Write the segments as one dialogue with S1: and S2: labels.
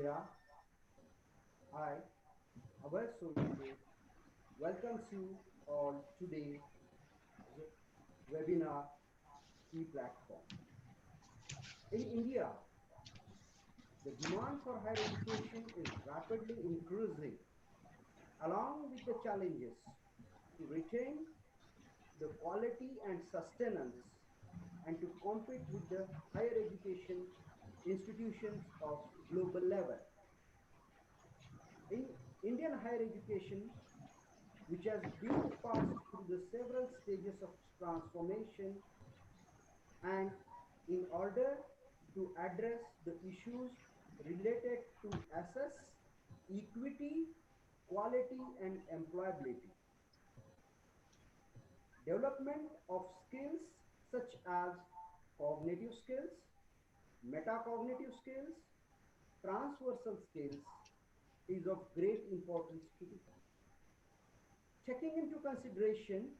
S1: India. I, our Soyunde, welcomes you all today webinar e-platform. In India, the demand for higher education is rapidly increasing along with the challenges to retain the quality and sustenance and to compete with the higher education institutions of global level. In Indian higher education, which has been passed through the several stages of transformation, and in order to address the issues related to access, equity, quality, and employability. Development of skills such as cognitive skills, metacognitive skills, transversal skills is of great importance today. Taking into consideration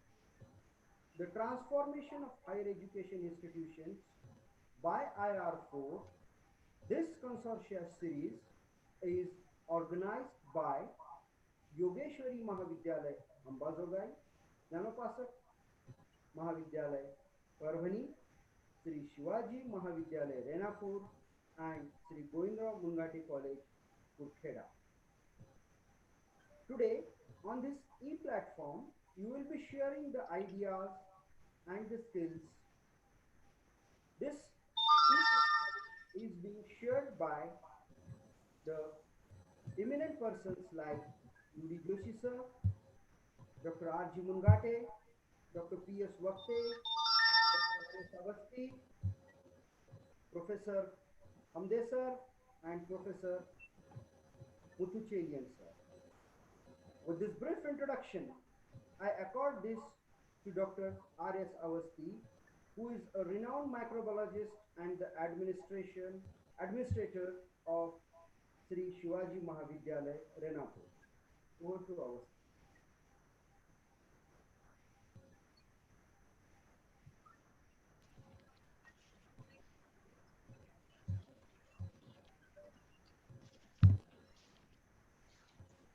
S1: the transformation of higher education institutions by IR4, this consortia series is organized by Yogeshwari Mahavidyalay Ambazogai, Jnanopasak Mahavidyalay Parvani, Sri Shivaji Mahavidyalay Renapur, and Sri Govindrao Mungate College, Kurkheda. Today, on this e-platform, you will be sharing the ideas and the skills. This e-platform is being shared by the eminent persons like UD Joshi sir, Dr. R.G. Mungate, Dr. P.S. Vakte, Dr. S. Avasti, Professor Hamdesar, and Professor Muthuchelian sir. With this brief introduction, I accord this to Dr. R.S. Avasti, who is a renowned microbiologist and the administrator of Sri Shivaji Mahavidyalay, Renapur. Over to Avasti.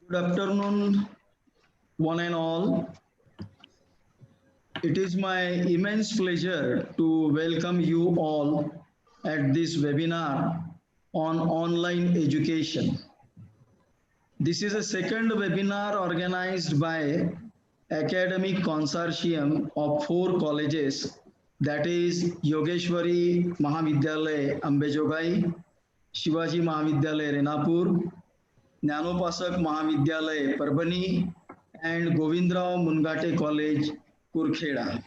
S2: Good afternoon, one and all. It is my immense pleasure to welcome you all at this webinar on online education. This is a second webinar organized by academic consortium of 4 colleges, that is Yogeshwari Mahavidyalay Ambejogai, Shivaji Mahavidyalay Renapur, Jnanopasak Mahavidyalay Parbhani, and Govindrao Mungate College, Kurkheda.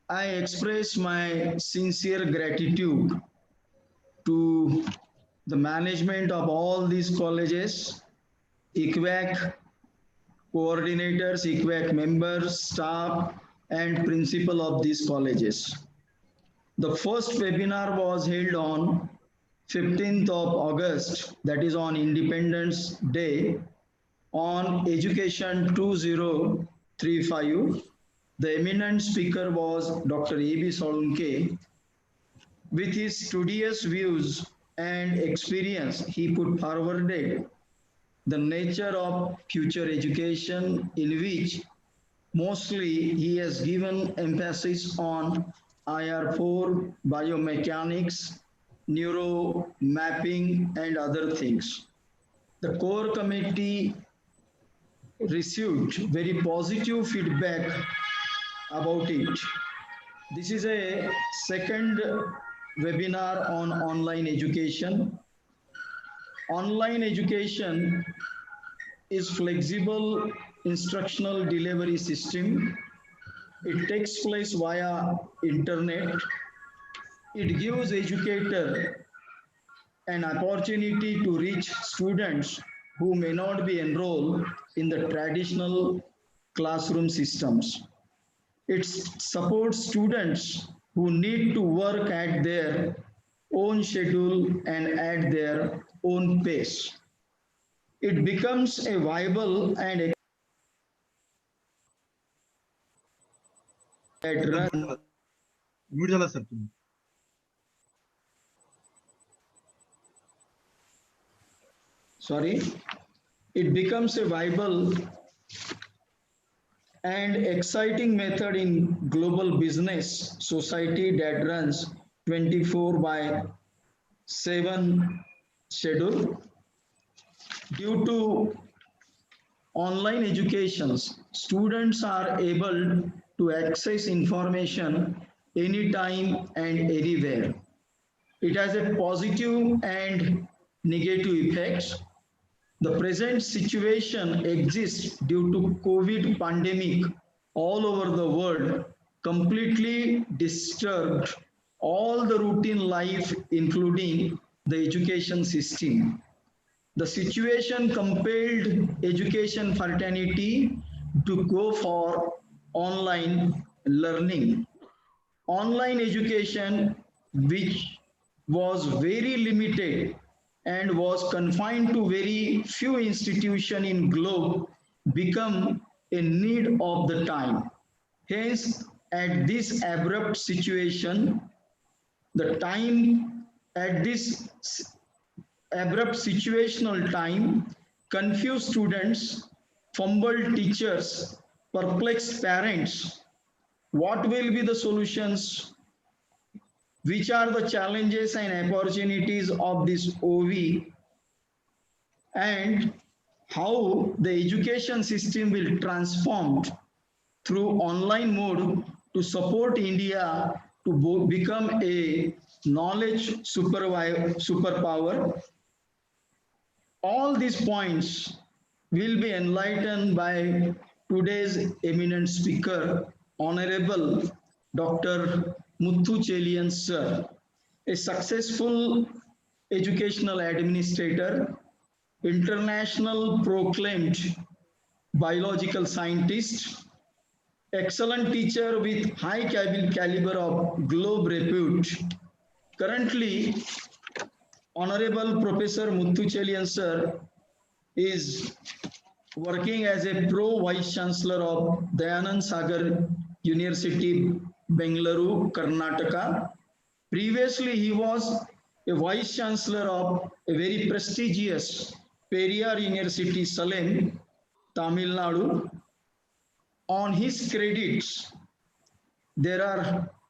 S2: I express my sincere gratitude to the management of all these colleges, ICWAC coordinators, ICWAC members, staff, and principal of these colleges. The first webinar was held on 15th of August, that is on Independence Day, on Education 2035. The eminent speaker was Dr. A.B. Solunke. With his studious views and experience, he put forwarded the nature of future education, in which mostly he has given emphasis on IR4, biomechanics, neuro mapping, and other things. The core committee received very positive feedback about it. This is a second webinar on online education. Online education is flexible instructional delivery system. It takes place via internet. It gives educator an opportunity to reach students who may not be enrolled in the traditional classroom systems. It supports students who need to work at their own schedule and at their own pace. It becomes a viable and that
S3: sir
S2: run.
S3: Mute झाला sir तुम्ही
S2: sorry, it becomes a viable and exciting method in global business society that runs 24 by 7 schedule. Due to online educations, students are able to access information anytime and anywhere. It has a positive and negative effects. The present situation exists due to COVID pandemic all over the world, completely disturbed all the routine life, including the education system. The situation compelled education fraternity to go for online learning. Online education, which was very limited and was confined to very few institutions in globe, become a need of the time. Hence, at this abrupt situation, the time at this abrupt situational time, confused students, fumbled teachers, perplexed parents. What will be the solutions? Which are the challenges and opportunities of this OV, and how the education system will transform through online mode to support India to become a knowledge superpower. All these points will be enlightened by today's eminent speaker, Honorable Dr. Muthu Chelian sir, a successful educational administrator, international proclaimed biological scientist, excellent teacher with high caliber of globe repute. Currently, Honorable Professor Muthu Chelian sir is working as a pro vice chancellor of Dayanand Sagar University, Bengaluru, Karnataka. Previously, he was a vice chancellor of a very prestigious Periyar University, Salem, Tamil Nadu. On his credits,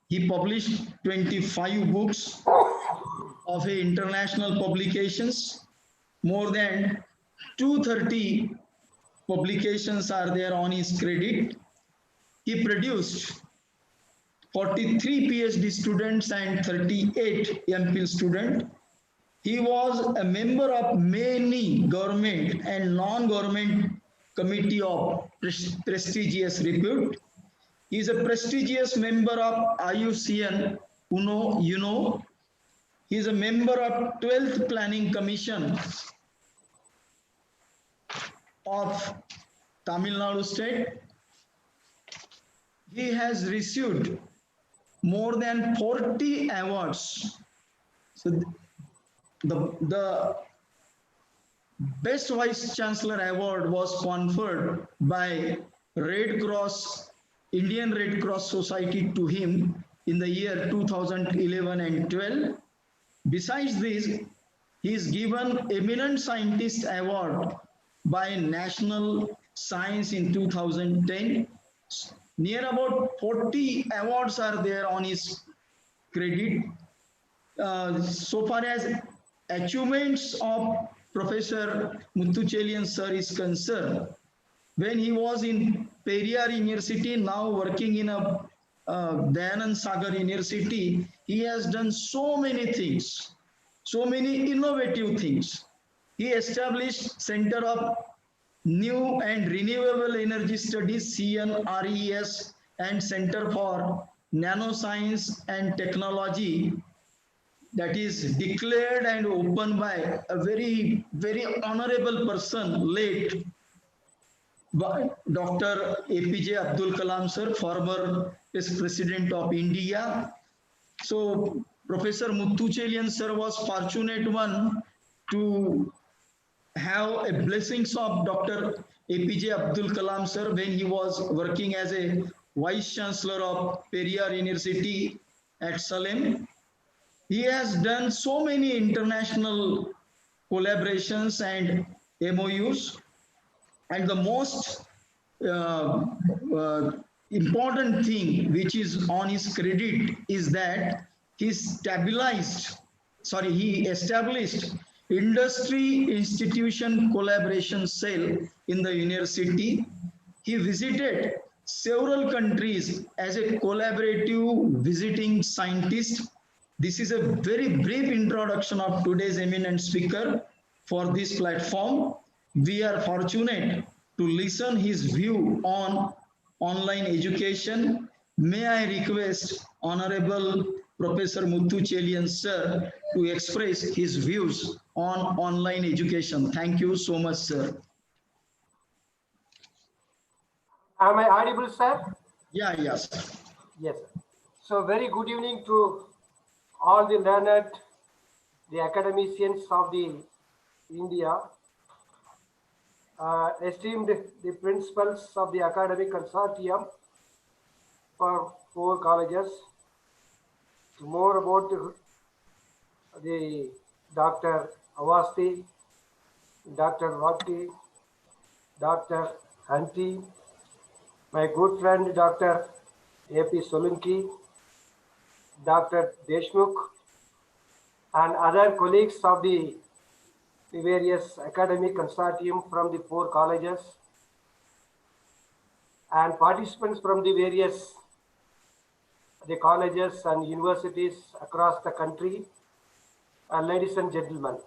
S2: he published 25 books of international publications. More than 230 publications are there on his credit. He produced 43 PhD students and 38 MPhil students. He was a member of many government and non-government committee of prestigious repute. He is a prestigious member of IUCN UNO. He is a member of 12th Planning Commission of Tamil Nadu state. He has received more than 40 awards. So the Best Vice Chancellor Award was conferred by Red Cross, Indian Red Cross Society to him in the year 2011 and 12. Besides this, he is given Eminent Scientist Award by National Science in 2010. Near about 40 awards are there on his credit. So far as achievements of Professor Muthu Chelian sir is concerned, when he was in Periyar University, now working in a Dayanand Sagar University, he has done so many things, so many innovative things. He established Center of New and Renewable Energy Studies, CNRES, and Center for Nanoscience and Technology, that is declared and opened by a very, very honorable person, late Dr. APJ Abdul Kalam sir, former President of India. So Professor Muthu Chelian sir was fortunate one to have a blessings of Dr. APJ Abdul Kalam sir when he was working as a Vice Chancellor of Periyar University at Salem. He has done so many international collaborations and MOUs. And the most uh, uh, important thing which is on his credit is that he established industry institution collaboration cell in the university. He visited several countries as a collaborative visiting scientist. This is a very brief introduction of today's eminent speaker for this platform. We are fortunate to listen his view on online education. May I request Honorable Professor Muthu Chelian sir to express his views on online education. Thank you so much, sir.
S4: Am I audible, sir?
S2: Yeah, yes.
S4: Yes, sir. So very good evening to all the learned, the academicians of the India, esteemed the principals of the academic consortium for 4 colleges. More about the Dr. Awasti, Dr. Vati, Dr. Hanti, my good friend Dr. A.P. Solanki, Dr. Deshmukh, and other colleagues of the various academic consortium from the 4 colleges, and participants from the various the colleges and universities across the country, and ladies and gentlemen.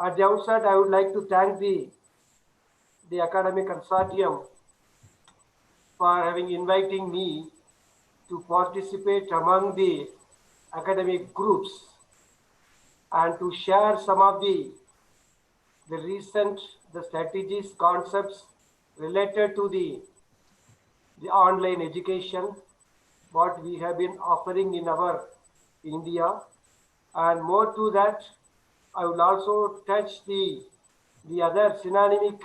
S4: At the outset, I would like to thank the academic consortium for having inviting me to participate among the academic groups and to share some of the recent strategies, concepts related to the online education, what we have been offering in our India, and more to that, I will also touch the other synonymic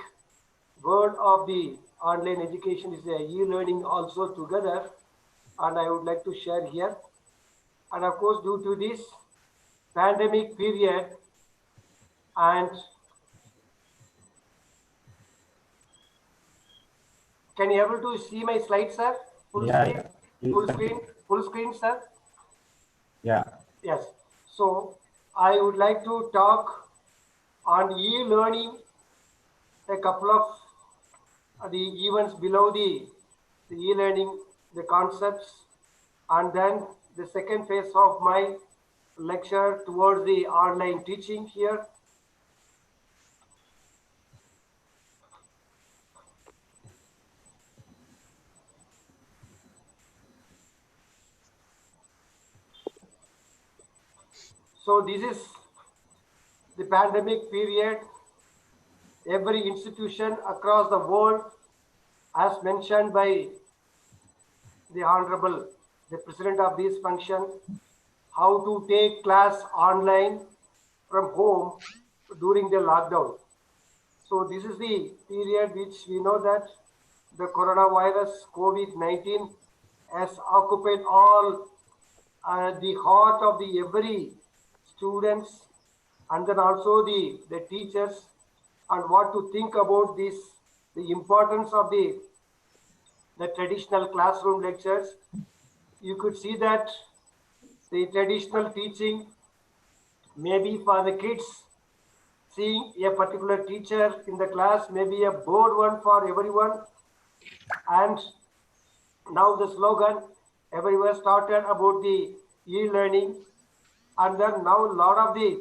S4: word of the online education is the e-learning also together, and I would like to share here. And of course, due to this pandemic period, and can you able to see my slides, sir? Full screen, full screen, sir.
S5: Yeah.
S4: Yes. So I would like to talk on e-learning, a couple of the events below the e-learning, the concepts, and then the second phase of my lecture towards the online teaching here. So this is the pandemic period. Every institution across the world, as mentioned by the Honorable, the President of this function, how to take class online from home during the lockdown. So this is the period which we know that the coronavirus COVID-19 has occupied all the heart of the every students, and then also the teachers, and what to think about this, the importance of the traditional classroom lectures. You could see that the traditional teaching maybe for the kids, seeing a particular teacher in the class may be a bored one for everyone, and now the slogan everywhere started about the e-learning, and then now a lot of the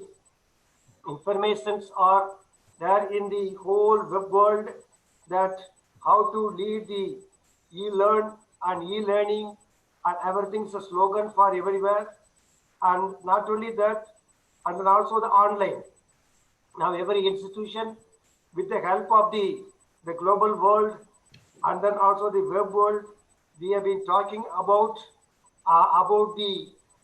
S4: informations are there in the whole web world, that how to lead the e-learn and e-learning, and everything's a slogan for everywhere. And not only that, and then also the online. Now every institution, with the help of the global world, and then also the web world, we have been talking about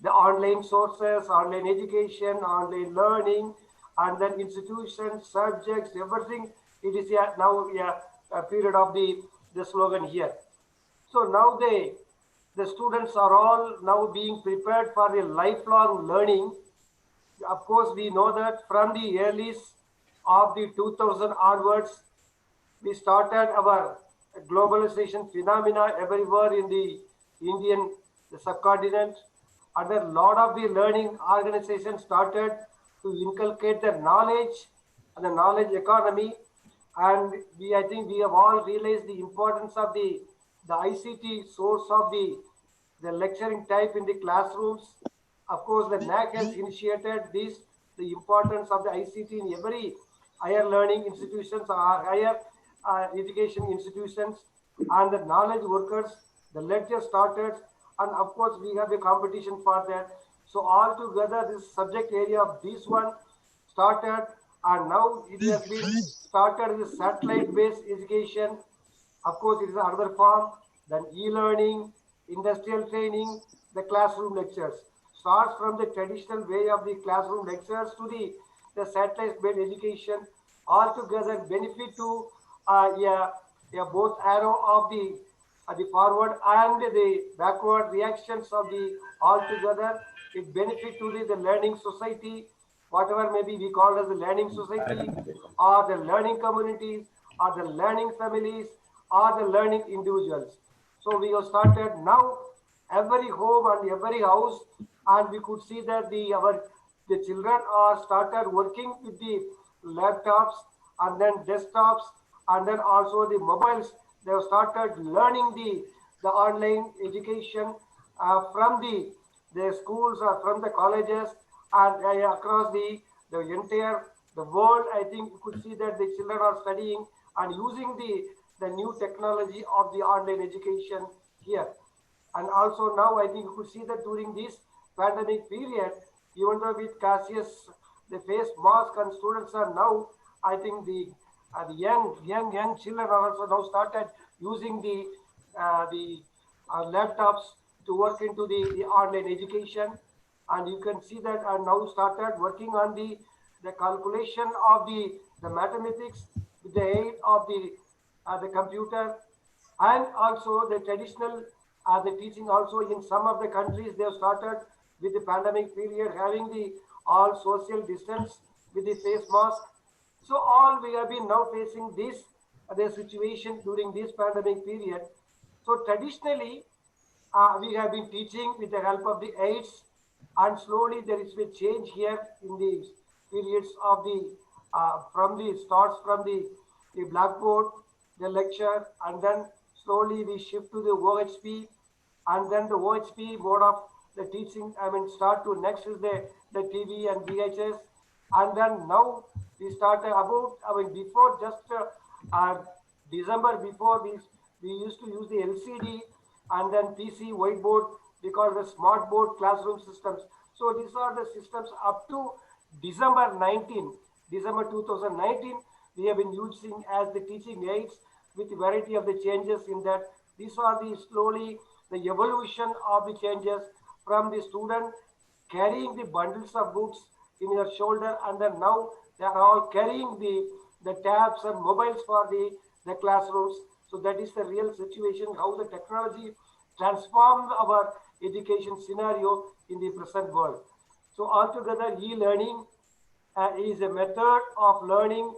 S4: the online sources, online education, online learning, and then institutions, subjects, everything. It is now a period of the slogan here. So now the students are all now being prepared for a lifelong learning, Of course, we know that from the early of the 2000 onwards, we started our globalization phenomena everywhere in the Indian the subcontinent. And a lot of the learning organizations started to inculcate the knowledge and the knowledge economy. And I think we have all realized the importance of the ICT source of the lecturing type in the classrooms. Of course, the NAC has initiated this, the importance of the ICT in every higher learning institutions or higher education institutions, and the knowledge workers, the lecture started, and of course we have a competition for that. So all together, this subject area of this one started, and now it has been started with satellite-based education. Of course, it is another form. Then e-learning, industrial training, the classroom lectures. Starts from the traditional way of the classroom lectures to the satellite-based education. Altogether benefit to both arrow of the forward and the backward reactions of the altogether. It benefit to the learning society, whatever maybe we call as the learning society, or the learning communities, or the learning families, or the learning individuals. So we have started now every home and every house, and we could see that the children are started working with the laptops and then desktops and then also the mobiles. They have started learning the online education from the schools or from the colleges and across the entire the world. I think you could see that the children are studying and using the new technology of the online education here. And also now I think you could see that during this pandemic period, even though with Cassius, the face mask and students are now, I think the young children are also now started using the laptops to work into the online education. And you can see that are now started working on the calculation of the mathematics with the aid of the computer, and also the traditional the teaching also in some of the countries they have started with the pandemic period having the all social distance with the face mask. So all we have been now facing this the situation during this pandemic period. So traditionally we have been teaching with the help of the aids, and slowly there is a change here in the periods of the from the starts from the blackboard, the lecture, and then slowly we shift to the OHP, and then the OHP mode of the teaching. I mean, start to next is the TV and VHS, and then now we start about. I mean, before just December before we used to use the LCD and then PC whiteboard because the smart board classroom systems. So these are the systems up to December 19, December 2019. We have been using as the teaching aids with variety of the changes in that. These are the slowly the evolution of the changes from the student carrying the bundles of books in your shoulder, and then now they are all carrying the tabs and mobiles for the classrooms. So that is the real situation, how the technology transformed our education scenario in the present world. So altogether, e-learning is a method of learning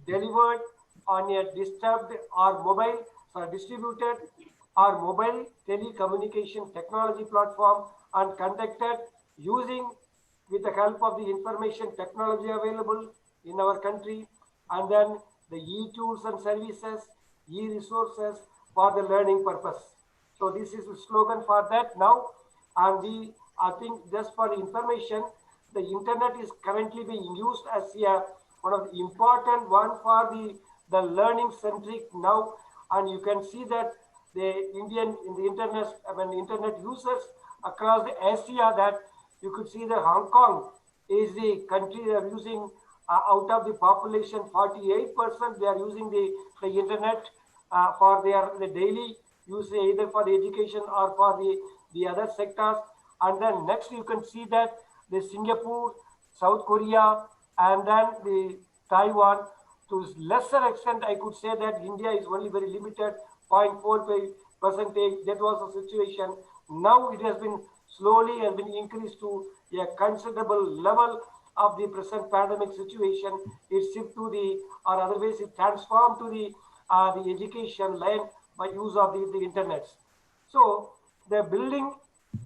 S4: delivered on a disturbed or mobile or distributed or mobile telecommunication technology platform and conducted using with the help of the information technology available in our country, and then the e-tools and services, e-resources for the learning purpose. So this is the slogan for that now. And I think just for information, the internet is currently being used as one of the important one for the learning centric now. And you can see that the Indian in the internet, I mean internet users across the Asia, that you could see that Hong Kong is the country they are using out of the population 48% they are using the internet for their the daily use either for the education or for the other sectors. And then next you can see that the Singapore, South Korea, and then the Taiwan. To lesser extent, I could say that India is only very limited, 0.45%. That was the situation. Now it has been slowly has been increased to a considerable level of the present pandemic situation, it shift to the, or otherwise it transform to the education line by use of the internet. So the building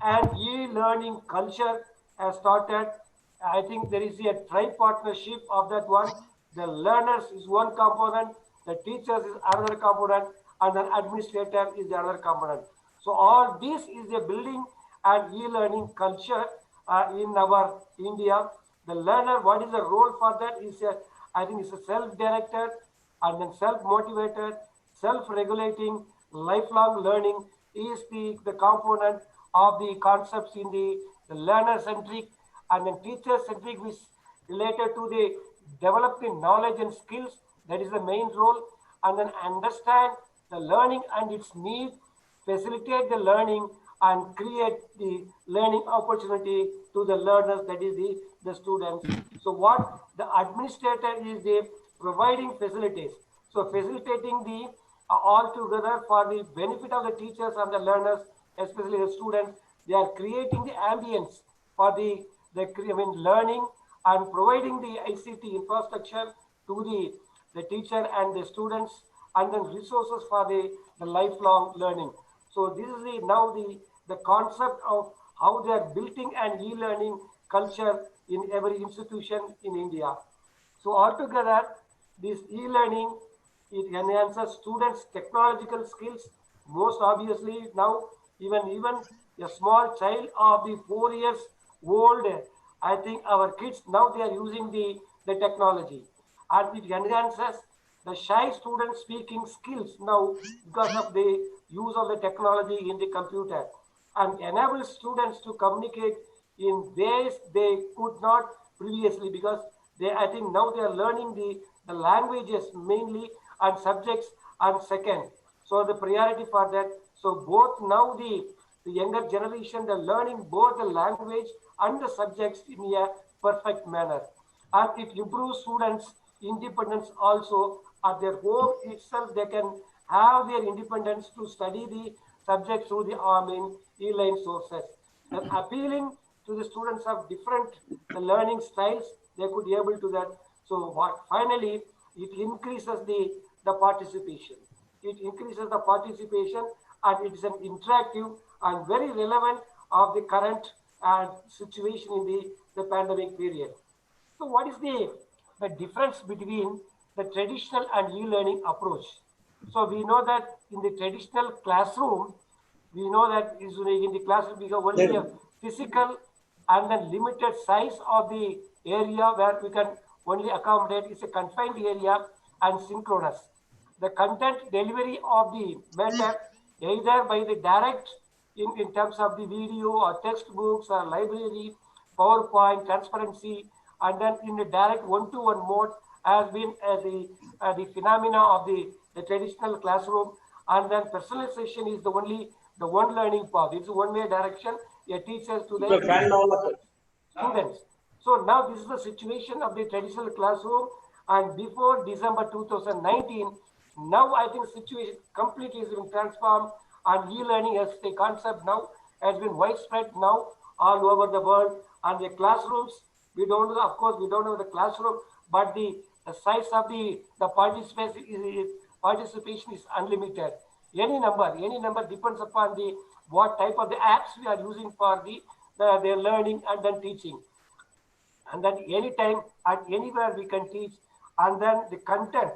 S4: and e-learning culture has started. I think there is a tri-partnership of that one. The learners is one component, the teachers is another component, and the administrator is the other component. So all this is a building and e-learning culture in our India. The learner, what is the role for that? Is a, I think it's a self-directed and then self-motivated, self-regulating, lifelong learning is the component of the concepts in the learner-centric and then teacher-centric, which related to the developing knowledge and skills. That is the main role. And then understand the learning and its need, facilitate the learning and create the learning opportunity to the learners, that is the students. So what the administrator is the providing facilities. So facilitating the all together for the benefit of the teachers and the learners, especially the students, they are creating the ambience for the learning and providing the ICT infrastructure to the teacher and the students and then resources for the lifelong learning. So this is now the concept of how they are building an e-learning culture in every institution in India. So altogether, this e-learning, it enhances students' technological skills. Most obviously now, even a small child of the 4 years old, I think our kids now they are using the technology, and it enhances the shy student speaking skills now because of the use of the technology in the computer, and enables students to communicate in ways they could not previously, because they, I think now they are learning the languages mainly and subjects and second. So the priority for that. So both now the younger generation, they're learning both the language and the subjects in a perfect manner. And it improves students' independence also at their home itself. They can have their independence to study the subject through the e-line sources. Then appealing to the students of different the learning styles, they could be able to that. So what finally it increases the participation. It increases the participation and it is an interactive and very relevant of the current situation in the pandemic period. So what is the difference between the traditional and e-learning approach? So we know that in the traditional classroom, we know that is in the classroom we have only a physical and then limited size of the area where we can only accommodate is a confined area and synchronous. The content delivery of the matter either by the direct in terms of the video or textbooks or library, PowerPoint, transparency, and then in the direct one-to-one mode has been the phenomena of the traditional classroom, and then personalization is the only the one learning path. It's a one-way direction. A teacher to the students. So now this is the situation of the traditional classroom, and before December 2019, now I think situation completely has been transformed, and e-learning as a concept now has been widespread now all over the world. And the classrooms, we don't know, of course, we don't know the classroom, but the size of the participation is unlimited. Any number depends upon the what type of the apps we are using for their learning and then teaching. And then anytime and anywhere we can teach. And then the content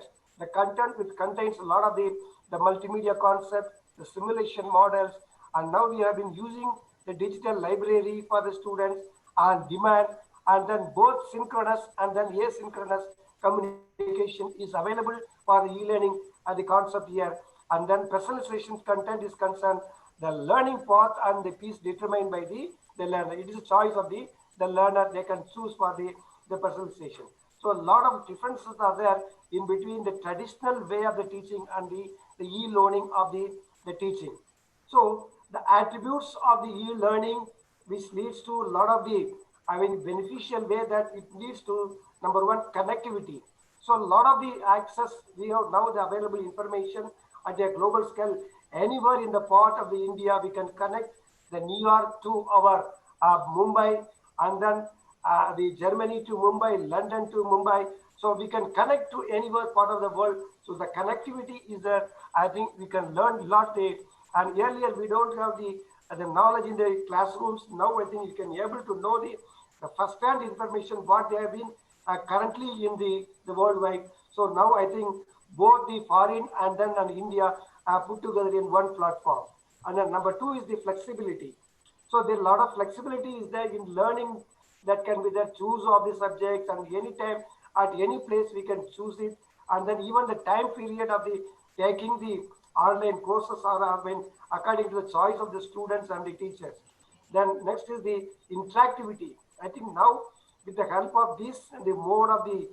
S4: which contains a lot of the multimedia concept, the simulation models, and now we have been using the digital library for the students on demand, and then both synchronous and then asynchronous communication is available for the e-learning and the concept here. And then personalization content is concerned, the learning path and the piece determined by the learner. It is a choice of the learner, they can choose for the personalization. So a lot of differences are there in between the traditional way of the teaching and the e-learning of the teaching. So the attributes of the e-learning, which leads to a lot of beneficial way, that it leads to number one, connectivity. So a lot of the access, we have now the available information at a global scale. Anywhere in the part of the India, we can connect the New York to our Mumbai, and then the Germany to Mumbai, London to Mumbai. So we can connect to anywhere part of the world. So the connectivity is there. I think we can learn a lot there. And earlier we don't have the knowledge in the classrooms. Now I think you can able to know the first-hand information what they have been currently in the worldwide. So now I think both the foreign and then and India are put together in one platform. And then number two is the flexibility. So there a lot of flexibility is there in learning that can be the choose of the subjects and anytime at any place we can choose it. And then even the time period of the taking the online courses are I mean, according to the choice of the students and the teachers. Then next is the interactivity. I think now with the help of this, the mode of the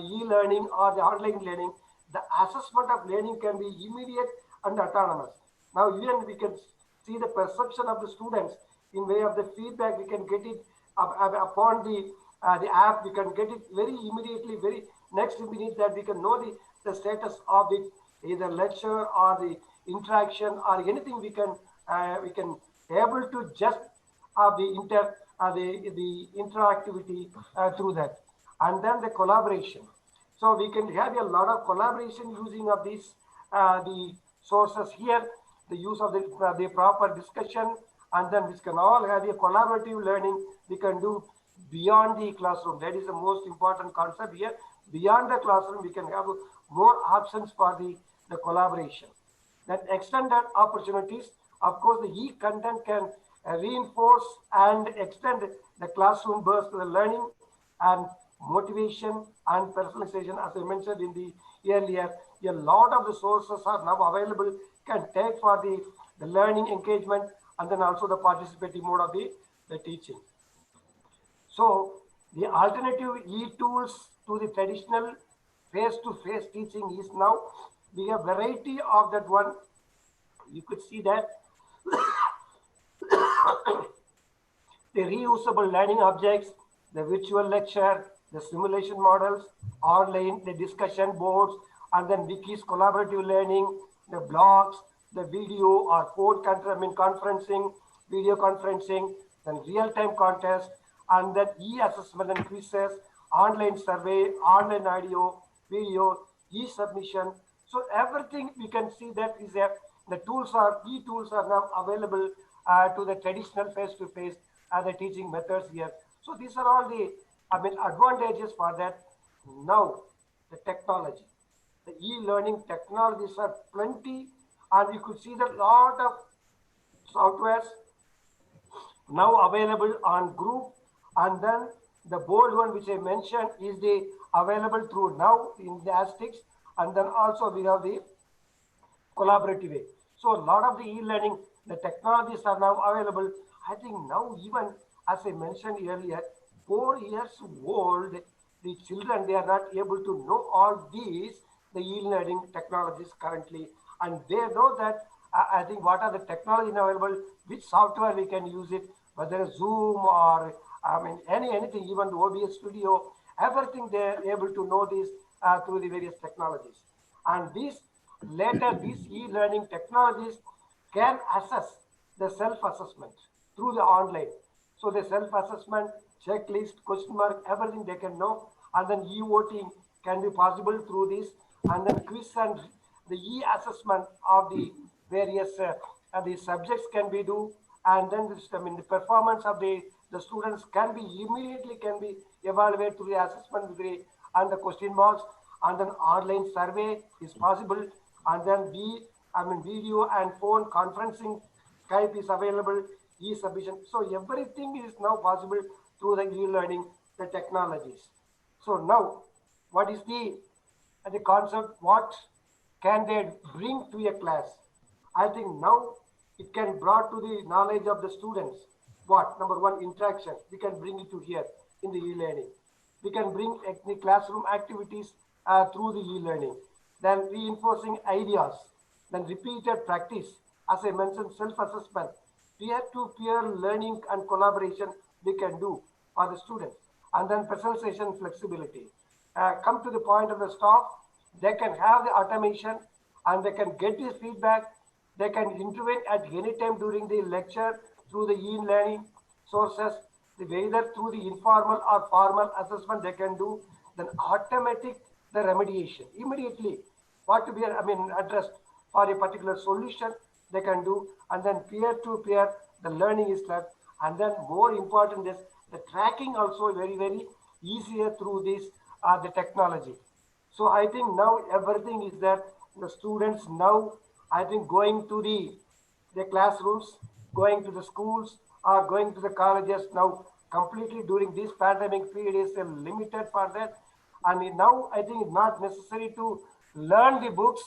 S4: e-learning or the online learning, the assessment of learning can be immediate and autonomous. Now even we can see the perception of the students in way of the feedback. We can get it upon the app. We can get it very immediately, very next minute that we can know the status of the either lecture or the interaction or anything we can able to just the interactivity through that. And then the collaboration. So we can have a lot of collaboration using of these the sources here, the use of the proper discussion, and then this can all have a collaborative learning we can do beyond the classroom. That is the most important concept here. Beyond the classroom, we can have more options for the collaboration. Then extended opportunities. Of course, the e-content can reinforce and extend the classroom burst to the learning and motivation and personalization. As I mentioned in the earlier, a lot of the sources are now available, can take for the learning engagement and then also the participative mode of the teaching. So the alternative e-tools to the traditional face-to-face teaching is now we have variety of that one. You could see that the reusable learning objects, the virtual lecture, the simulation models, online, the discussion boards, and then wikis, collaborative learning, the blogs, the video or phone conferencing, video conferencing, then real-time contest, and then e-assessment and quizzes, online survey, online audio, video, e-submission. So everything we can see that is there. The tools are e-tools are now available to the traditional face-to-face the teaching methods here. So these are all the advantages for that. Now the technology, the e-learning technologies are plenty, and you could see that lot of softwares now available on group, and then the bold one which I mentioned is the available through now in the Astics, and then also we have the collaborative way. So a lot of the e-learning, the technologies are now available. I think now even as I mentioned earlier, 4 years old, the children, they are not able to know all these, the e-learning technologies currently. And they know that, I think what are the technology available, which software we can use it, whether it's Zoom or anything, even the OBS studio, everything they're able to know this through the various technologies. And these e-learning technologies can assess the self-assessment through the online. So the self-assessment, checklist, question mark, everything they can know. And then e-voting can be possible through this. And then quiz and the e-assessment of the various the subjects can be do. And then the performance of the students can be immediately can be evaluated through the assessment and the question marks. And then online survey is possible. And then video and phone conferencing, Skype is available, e-submission. So everything is now possible through the e-learning, the technologies. So now, what is the concept? What can they bring to a class? I think now it can brought to the knowledge of the students. What? Number one, interaction. We can bring it to here in the e-learning. We can bring the classroom activities through the e-learning. Then reinforcing ideas. Then repeated practice. As I mentioned, self-assessment. Peer-to-peer learning and collaboration we can do for the students. And then personalization flexibility. Come to the point of the stop. They can have the automation and they can get this feedback. They can intervene at any time during the lecture through the e-learning sources. whether through the informal or formal assessment they can do, then automatic the remediation immediately what to be addressed for a particular solution they can do, and then peer to peer the learning is left, and then more important is the tracking also very easier through this the technology. So I think now everything is that the students now I think going to the classrooms, going to the schools or going to the colleges now completely during this pandemic period is limited for that. And now I think it's not necessary to learn the books,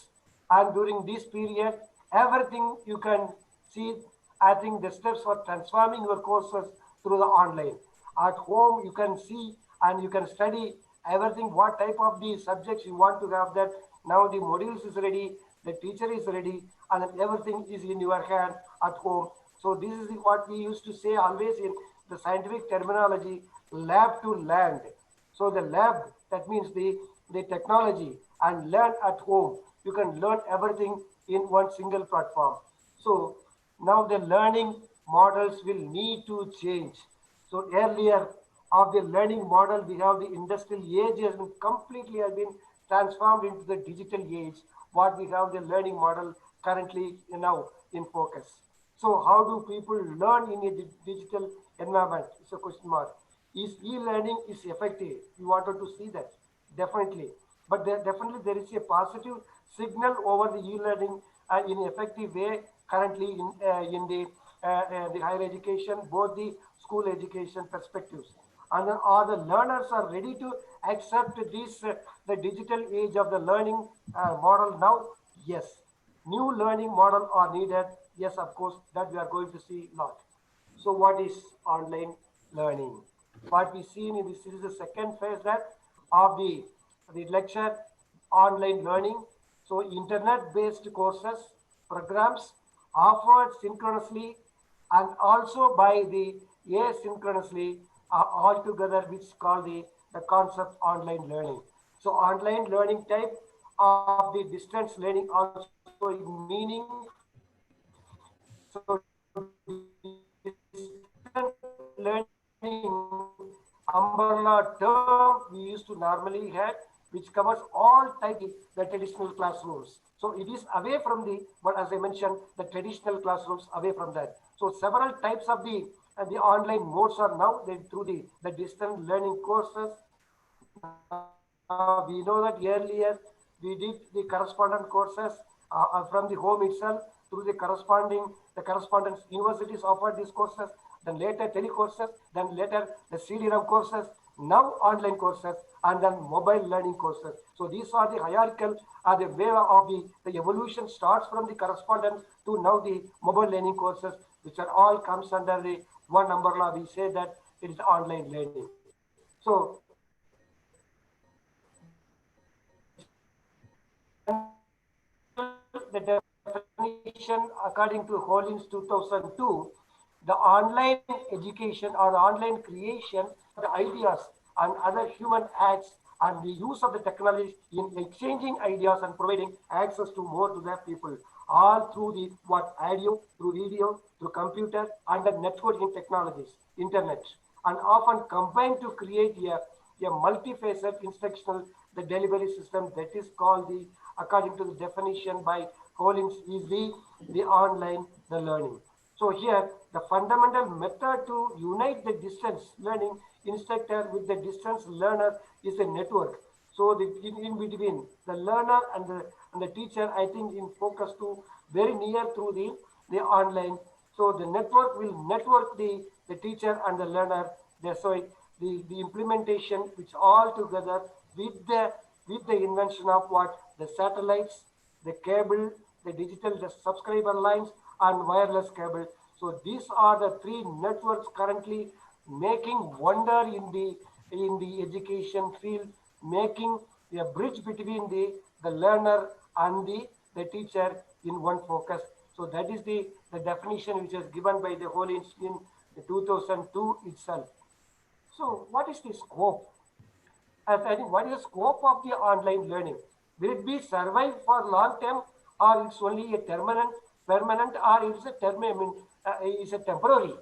S4: and during this period everything you can see. I think the steps for transforming your courses through the online. At home you can see and you can study everything what type of the subjects you want to have, that now the modules is ready, the teacher is ready, and everything is in your hand at home. So this is what we used to say always in the scientific terminology, lab to land. So the lab, that means the technology, and learn at home. You can learn everything in one single platform. So now the learning models will need to change. So earlier of the learning model, we have the industrial age has been transformed into the digital age. What we have the learning model currently now in focus. So how do people learn in a digital environment? It's a question mark. Is e-learning is effective? We wanted to see that definitely, but definitely there is a positive signal over the e-learning in effective way currently in the higher education, both the school education perspectives. And then are the learners are ready to accept this the digital age of the learning model now? Yes. New learning model are needed. Yes, of course, that we are going to see a lot. So what is online learning? What we see in this is the second phase that of the lecture, online learning. So internet-based courses, programs offered synchronously and also by the asynchronously all together, which is called the concept online learning. So online learning type of the distance learning also in meaningful. So distance learning umbrella term we used to normally have, which covers all types of the traditional classrooms. So it is away from the, but as I mentioned, the traditional classrooms away from that. So several types of the online modes are now through the distance learning courses. Now we know that earlier we did the correspondent courses from the home itself through the correspondence universities offered these courses, then later telecourses, then later the CD-ROM courses, now online courses, and then mobile learning courses. So these are the hierarchical the way of the evolution starts from the correspondence to now the mobile learning courses, which are all comes under the one umbrella. We say that it is online learning. So general the definition according to Hollins 2002, the online education or online creation the ideas and other human acts and the use of the technology in exchanging ideas and providing access to more to the people, all through the what audio, through video, through computer and the networking technologies, internet, and often combined to create a multifaceted instructional the delivery system that is called the, according to the definition by Collins, is the online the learning. So here the fundamental method to unite the distance learning instructor with the distance learner is a network. So in between the learner and the teacher, I think in focus to very near through the online. So the network will network the teacher and the learner. So the implementation which all together with the invention of what the satellites, the cable, the digital the subscriber lines, and wireless cable. So these are the three networks currently making wonder in the education field, making a bridge between the learner and the teacher in one focus. So that is the definition which is given by the whole institute in 2002 itself. So what is the scope? I think what is the scope of the online learning? Will it be survive for long term, or it's only a permanent, or it's a term? It's a temporary.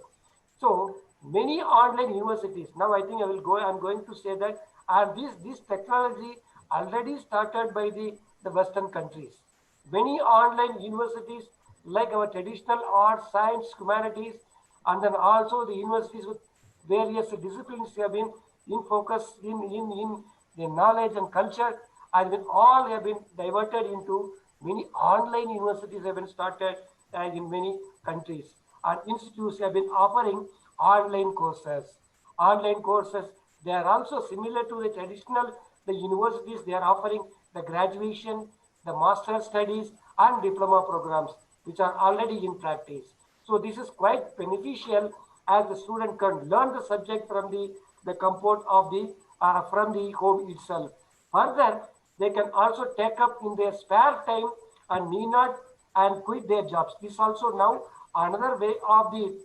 S4: So many online universities. Now I think I'm going to say that, and this technology already started by the Western countries. Many online universities like our traditional arts, science, humanities, and then also the universities with various disciplines have been in focus in the knowledge and culture, and then all have been diverted into many online universities have been started in many countries, and institutes have been offering online courses. Online courses, they are also similar to the traditional, the universities, they are offering the graduation, the master studies, and diploma programs, which are already in practice. So this is quite beneficial as the student can learn the subject from the comfort of from the home itself. Further, they can also take up in their spare time and need not and quit their jobs. This also now another way of the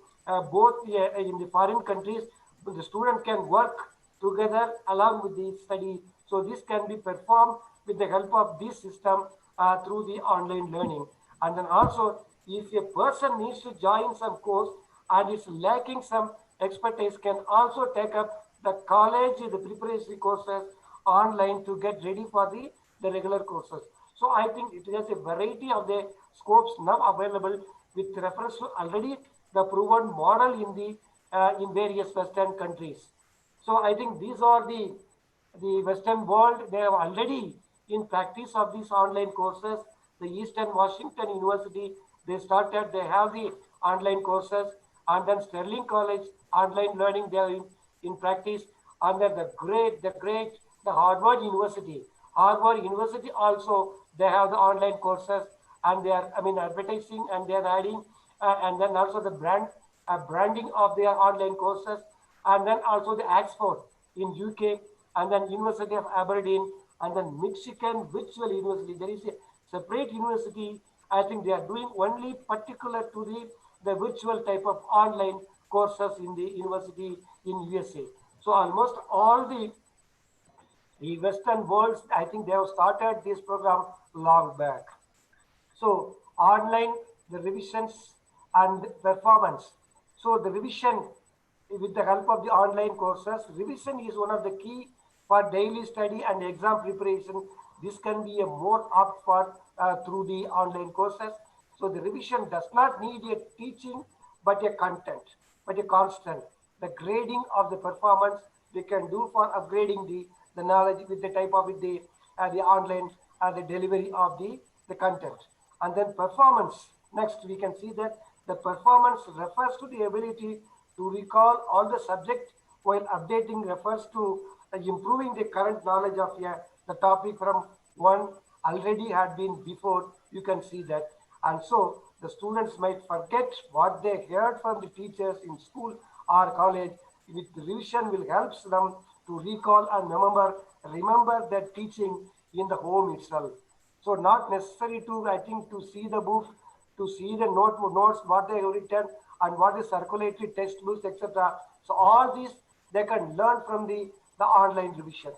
S4: both in the foreign countries, the student can work together along with the study. So this can be performed with the help of this system through the online learning. And then also, if a person needs to join some course and is lacking some expertise, can also take up the college, the preparatory courses online to get ready for the regular courses. So I think it has a variety of the scopes now available with reference to already the proven model in various Western countries. So I think these are the Western world. They have already in practice of these online courses. The Eastern Washington University, they started. They have the online courses, and then Sterling College online learning. They are in practice. And then the Harvard University. Harvard University also they have the online courses, and they are advertising, and they are adding and then also the branding of their online courses, and then also the Oxford in UK, and then University of Aberdeen, and then Michigan Virtual University. There is a separate university. I think they are doing only particular to the virtual type of online courses in the university in USA. So almost all the Western worlds, I think they have started this program long back. So online, the revisions and performance. So the revision with the help of the online courses, revision is one of the key for daily study and exam preparation. This can be a more up for through the online courses. So the revision does not need a teaching, but a content, but a constant. The grading of the performance we can do for upgrading the knowledge with the type of with the online the delivery of the content. And then performance. Next, we can see that the performance refers to the ability to recall all the subject, while updating refers to improving the current knowledge of the topic from one already had been before. You can see that. And so the students might forget what they heard from the teachers in school or college. With revision will help them to recall and remember that teaching in the home itself. So not necessary to, I think, to see the books, to see the notes, what they have written, and what is circulated, textbooks, etc. So all these they can learn from the online revision.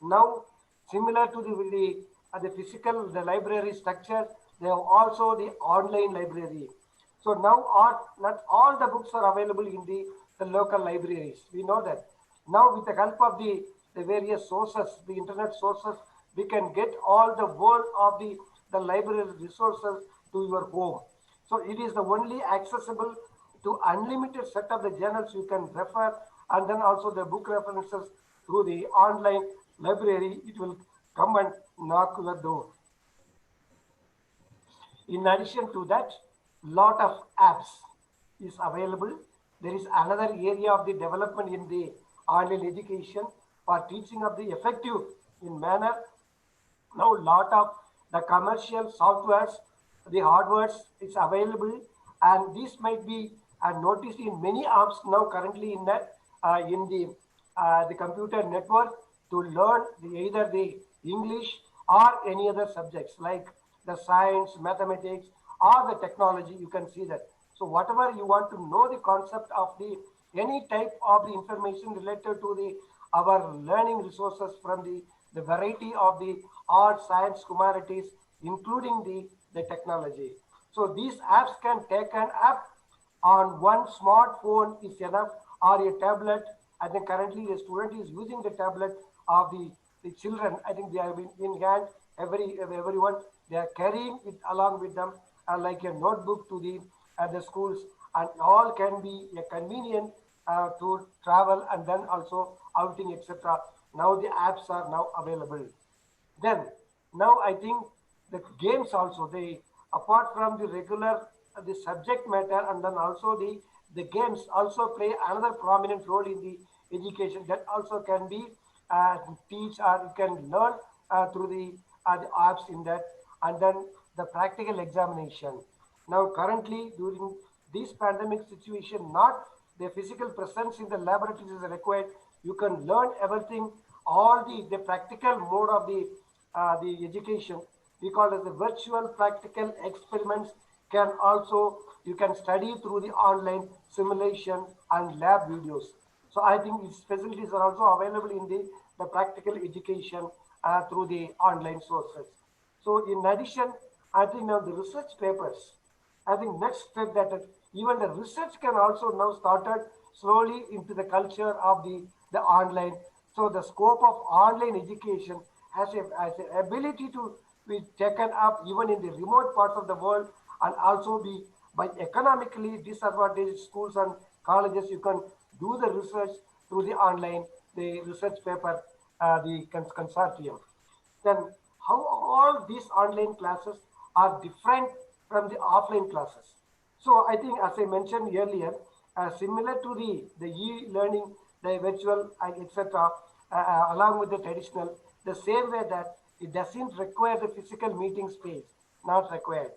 S4: Now, similar to the physical, the library structure, they have also the online library. So now not all the books are available in the local libraries. We know that. Now with the help of the various sources, the internet sources, we can get all the world of the library resources to your home. So it is the only accessible to unlimited set of the journals you can refer, and then also the book references through the online library. It will come and knock your door. In addition to that, lot of apps is available. There is another area of the development in the online education for teaching of the effective in manner. Now lot of the commercial softwares, the hardwares is available, and this might be noticed in many apps now currently in the computer network to learn either the English or any other subjects like the science, mathematics, or the technology. You can see that. So whatever you want to know the concept of the any type of the information related to the our learning resources from the variety of the art, science, humanities, including the technology. So these apps can take an app on one smartphone is enough, or a tablet. I think currently the student is using the tablet of the children. I think they have in hand, everyone, they are carrying it along with them like a notebook to the schools, and all can be a convenient to travel and then also outing, etc. Now the apps are now available. Then now I think the games also, they, apart from the regular the subject matter, and then also the games also play another prominent role in the education, that also can be teach, or you can learn through the apps in that. And then the practical examination. Now currently during this pandemic situation, not the physical presence in the laboratories is required. You can learn everything, all the practical mode of the education. We call it the virtual practical experiments. Can also, you can study through the online simulation and lab videos. So I think these facilities are also available in the practical education through the online sources. So in addition, I think now the research papers, I think next step that even the research can also now started slowly into the culture of the online. So the scope of online education has a ability to be taken up even in the remote parts of the world, and also be by economically disadvantaged schools and colleges. You can do the research through the online, the research paper, the consortium. Then how all these online classes are different from the offline classes. So I think, as I mentioned earlier, similar to the e-learning, the virtual, etc., along with the traditional, the same way that it doesn't require the physical meeting space, not required.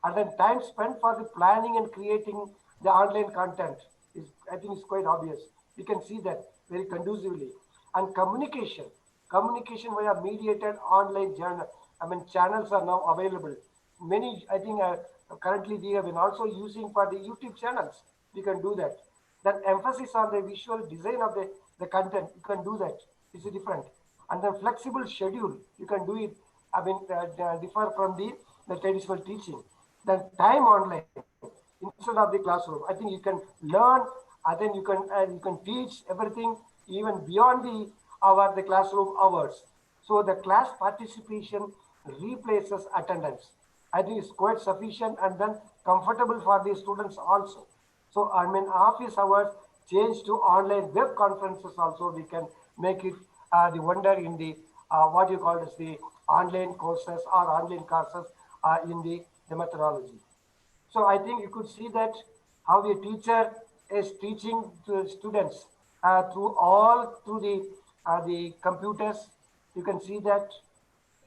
S4: And then time spent for the planning and creating the online content is, I think, is quite obvious. We can see that very conducively. And communication via mediated online journal, I mean channels are now available. Many, I think, currently we have been also using for the YouTube channels. We can do that. That emphasis on the visual design of the content, you can do that. It's different. And then flexible schedule, you can do it. I mean, differ from the traditional teaching. Then time online instead of the classroom. I think you can learn, and then you can teach everything even beyond the classroom hours. So the class participation replaces attendance. I think it's quite sufficient and then comfortable for the students also. So I mean, office hours change to online web conferences also. We can make it the wonder in the what you call as the online courses or online classes in the methodology. So I think you could see that how a teacher is teaching to students through the computers. You can see that.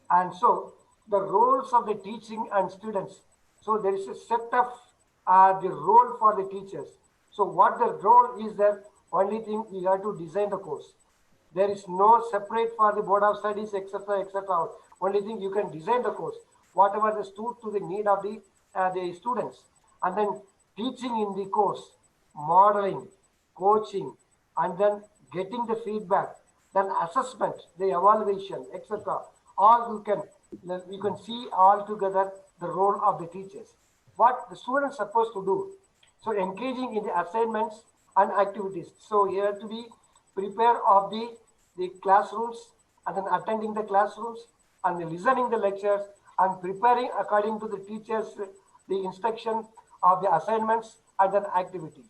S4: And so the roles of the teaching and students. So there is a set of the role for the teachers. So what the role is, that only thing we have to design the course. There is no separate for the board of studies, etc., etc. Only thing, you can design the course, whatever the suit to the need of the students, and then teaching in the course, modeling, coaching, and then getting the feedback, then assessment, the evaluation, etc. All you can see all together the role of the teachers. What the students supposed to do, so engaging in the assignments and activities. So you have to be prepare of the classrooms, and then attending the classrooms, and then listening the lectures, and preparing according to the teachers the instruction of the assignments and then activities.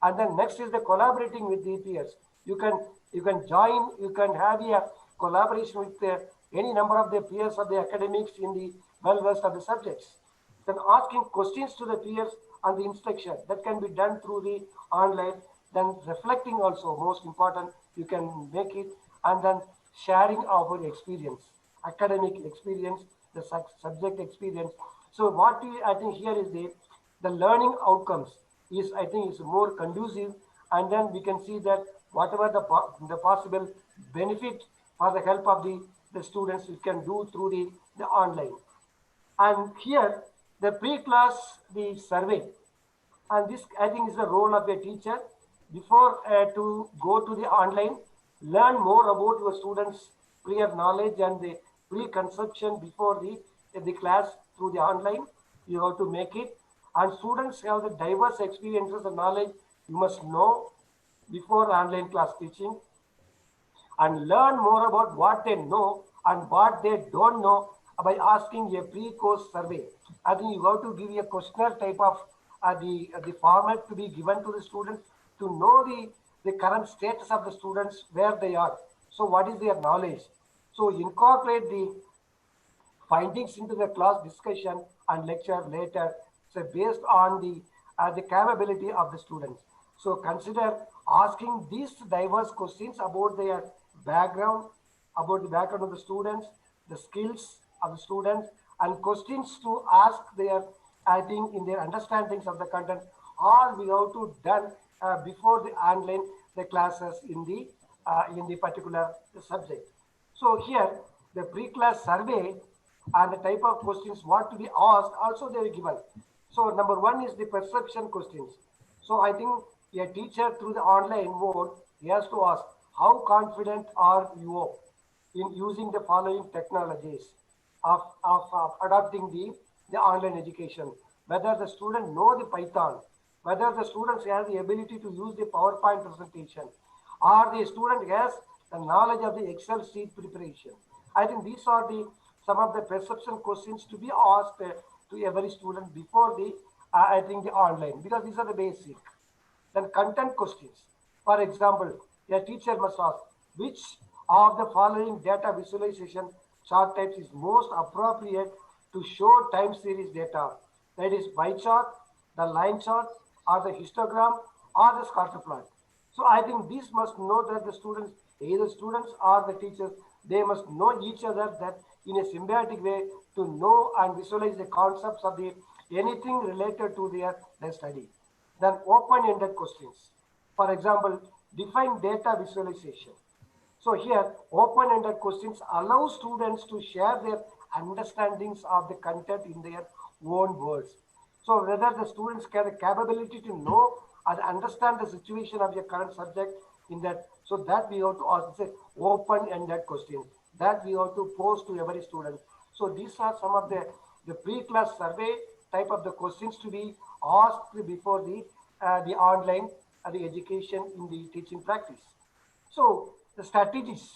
S4: And then next is the collaborating with the peers. You can join, you can have a collaboration with any number of the peers of the academics in the well versed of the subjects. Then asking questions to the peers on the instruction, that can be done through the online. Then reflecting also, most important, you can make it. And then sharing our experience, academic experience, the subject experience. So what I think here is the learning outcomes is, I think, is more conducive. And then we can see that whatever the possible benefit for the help of the students, we can do through the online. And here, the pre-class, the survey, and this, I think, is the role of a teacher before to go to the online, learn more about your students' prior knowledge and the preconception before the class through the online. You have to make it. And students have the diverse experiences and knowledge. You must know before online class teaching and learn more about what they know and what they don't know by asking a pre-course survey. I think you have to give a questionnaire type of the format to be given to the students to know the current status of the students, where they are. So what is their knowledge? So incorporate the findings into the class discussion and lecture later, so based on the capability of the students. So consider asking these diverse questions about their background, about the background of the students, the skills of the students, and questions to ask their, I think, in their understandings of the content. All we have to done before the online the classes in the particular subject. So here the pre-class survey and the type of questions what to be asked also they are given. So number one is the perception questions. So I think a teacher through the online mode, he has to ask, how confident are you in using the following technologies of adopting the online education? Whether the student know the Python, whether the students have the ability to use the PowerPoint presentation, or the student has the knowledge of the Excel sheet preparation. I think these are the some of the perception questions to be asked to every student before the I think the online, because these are the basic. Then content questions. For example, a teacher must ask which of the following data visualization chart types is most appropriate to show time series data. That is pie chart, the line chart, or the histogram, or the scatter plot. So I think these must know that the students, either students or the teachers, they must know each other that in a symbiotic way to know and visualize the concepts of the anything related to their study. Then open-ended questions. For example, define data visualization. So here, open-ended questions allow students to share their understandings of the content in their own words. So whether the students get the capability to know and understand the situation of your current subject in that, so that we have to ask open-ended questions that we have to pose to every student. So these are some of the pre-class survey type of the questions to be asked before the online the education in the teaching practice. So the strategies.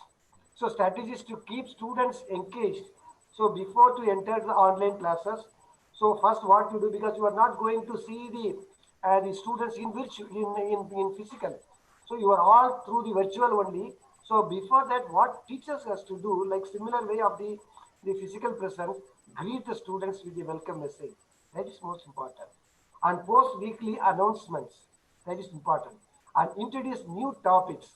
S4: So strategies to keep students engaged. So before to enter the online classes, so first what you do, because you are not going to see the students in which in physical. So you are all through the virtual only. So before that, what teachers has to do, like similar way of the physical presence, greet the students with the welcome message. That is most important. And post weekly announcements. That is important. And introduce new topics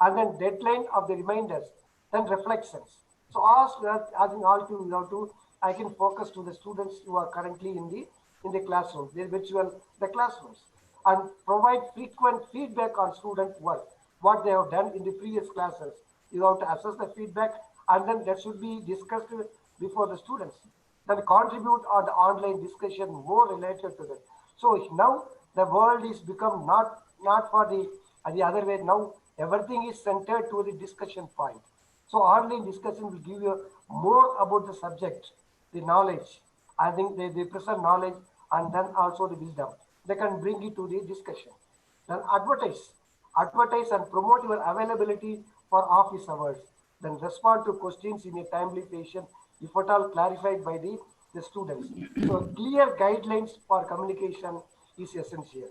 S4: and then deadline of the reminders, then reflections. So ask that as in all to you know to I can focus to the students who are currently in the classroom, the virtual the classrooms, and provide frequent feedback on student work, what they have done in the previous classes. You have to assess the feedback and then that should be discussed before the students. Then contribute on the online discussion more related to that. So now the world is become not for the other way. Now everything is centered to the discussion point. So online discussion will give you more about the subject, the knowledge. I think they present knowledge and then also the wisdom. They can bring it to the discussion. Then advertise and promote your availability for office hours. Then respond to questions in a timely fashion, if at all clarified by the students. So clear guidelines for communication is essential.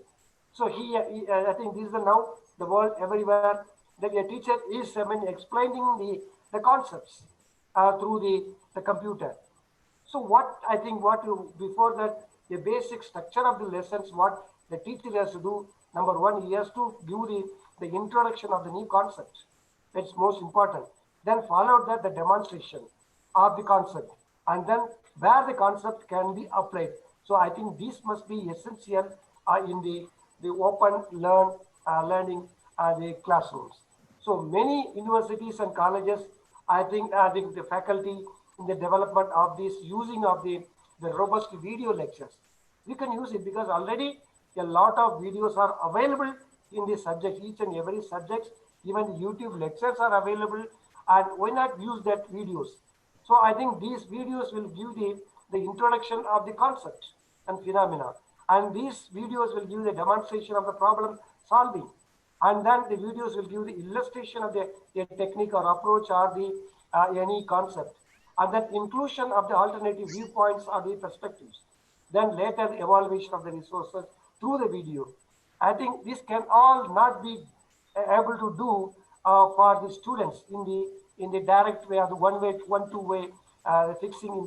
S4: So I think this is now the world everywhere that a teacher is, I mean, explaining the concepts through the computer. So what I think what you before that the basic structure of the lessons, what the teacher has to do. Number one, he has to give the introduction of the new concepts. That's most important. Then followed that the demonstration of the concept, and then where the concept can be applied. So I think this must be essential in the open learning the classrooms. So many universities and colleges, I think the faculty in the development of this using of the robust video lectures. We can use it because already a lot of videos are available in the subject, each and every subject, even the YouTube lectures are available, and why not use that videos? So I think these videos will give the introduction of the concept and phenomena. And these videos will give the demonstration of the problem solving. And then the videos will give the illustration of the technique or approach or the any concept, and then inclusion of the alternative viewpoints or the perspectives, then later evaluation of the resources through the video. I think this can all not be able to do for the students in the direct way or the one two way fixing in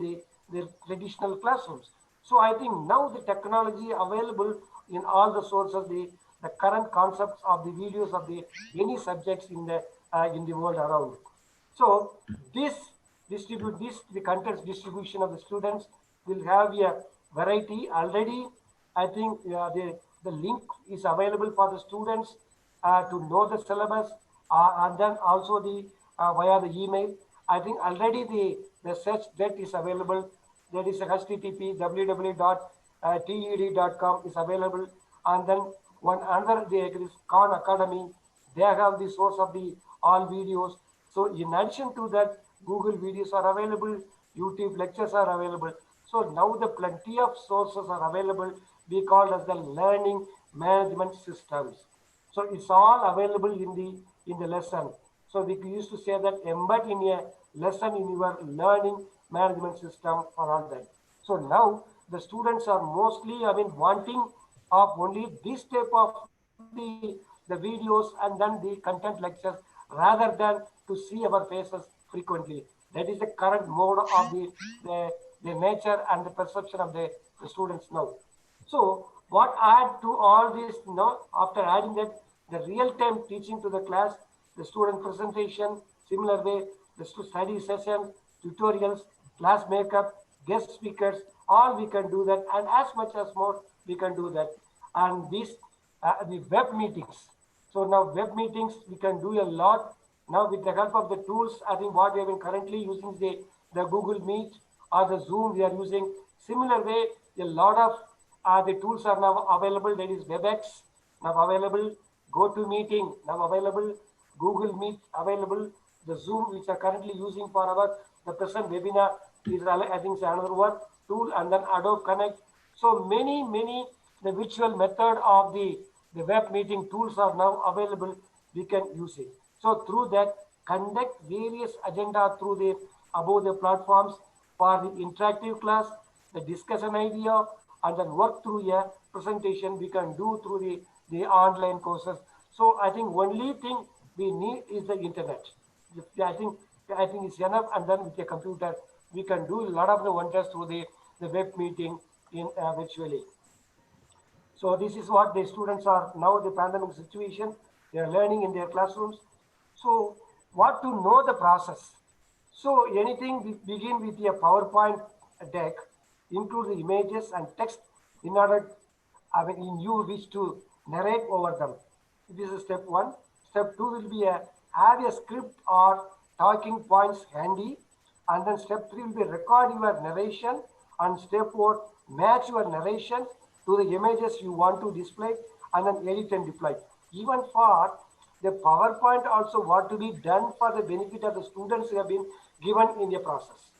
S4: the traditional classrooms. So I think now the technology available in all the sources, the current concepts of the videos of the any subjects in the world around. So this the contents distribution of the students will have a variety already. I think the link is available for the students to know the syllabus, and then also the via the email. I think already the search that is available. There is a http www.ted.com is available, and then one another there is Khan Academy. They have the source of the all videos. So in addition to that, Google videos are available, YouTube lectures are available. So now the plenty of sources are available. We call as the learning management systems. So it's all available in the lesson. So we used to say that embed in a lesson in your learning management system for all that. So now the students are mostly, I mean, wanting of only this type of the videos and then the content lectures rather than to see our faces frequently. That is the current mode of the nature and the perception of the students now. So what add to all this, after adding that, the real-time teaching to the class, the student presentation, similar way, the study session, tutorials, class makeup, guest speakers, all we can do that, and as much as more we can do that. And these the web meetings. So now web meetings we can do a lot. Now with the help of the tools, I think what we have been currently using the Google Meet or the Zoom we are using. Similar way, a lot of the tools are now available. There is WebEx now available, GoToMeeting now available, Google Meet available, the Zoom which are currently using for our the present webinar is I think is another one tool, and then Adobe Connect. So many the virtual method of the web meeting tools are now available. We can use it. So through that, conduct various agenda through the above the platforms for the interactive class, the discussion idea, and then work through a presentation we can do through the online courses. So I think only thing we need is the internet. I think I think it's enough, and then with a computer we can do a lot of the wonders through the web meeting in virtually. So this is what the students are now the pandemic situation. They are learning in their classrooms. So what to know the process? So anything we begin with a PowerPoint deck, include the images and text in order, I mean, in you wish to narrate over them. This is step one. Step two will be have a script or talking points handy, and then step three will be record your narration, and step four match your narration to the images you want to display, and then edit and deploy. Even for the PowerPoint also what to be done for the benefit of the students who have been given in the process.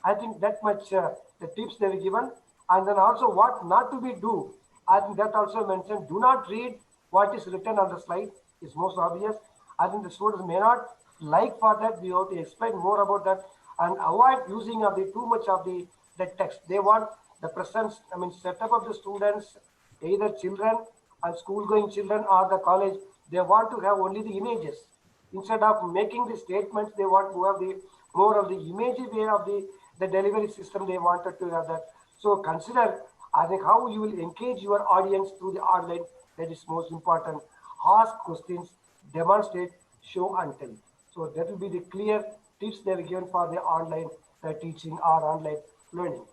S4: I think that much the tips they were given, and then also what not to be do. I think that also mentioned. Do not read what is written on the slide. It's most obvious. I think the students may not like for that. We have to explain more about that and avoid using of the too much of the text. They want the presence. I mean, setup of the students, either children and school-going children or the college. They want to have only the images instead of making the statements. They want to have the more of the imagey way of the delivery system. They wanted to have that. So consider, I think, how you will engage your audience through the online. That is most important. Ask questions, demonstrate, show and tell. So that will be the clear tips they are given for the online teaching or online learning.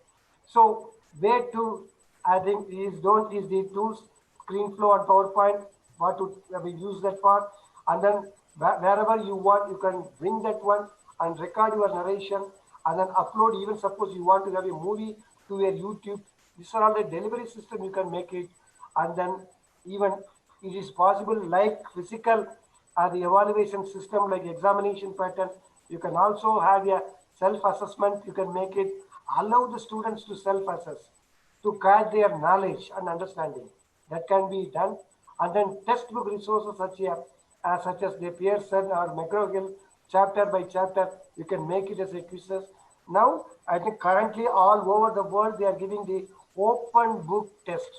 S4: So where to, I think, is don't use the tools, ScreenFlow and PowerPoint, what to use that for, and then wherever you want, you can bring that one and record your narration, and then upload. Even suppose you want to have a movie to your YouTube, these are all the delivery system you can make it, and then even it is possible like physical the evaluation system like examination pattern. You can also have a self-assessment. You can make it allow the students to self-assess to catch their knowledge and understanding. That can be done. and then textbook resources such as the Pearson or McGraw-Hill, chapter by chapter, you can make it as a quizzes. Now, I think currently all over the world they are giving the open book test.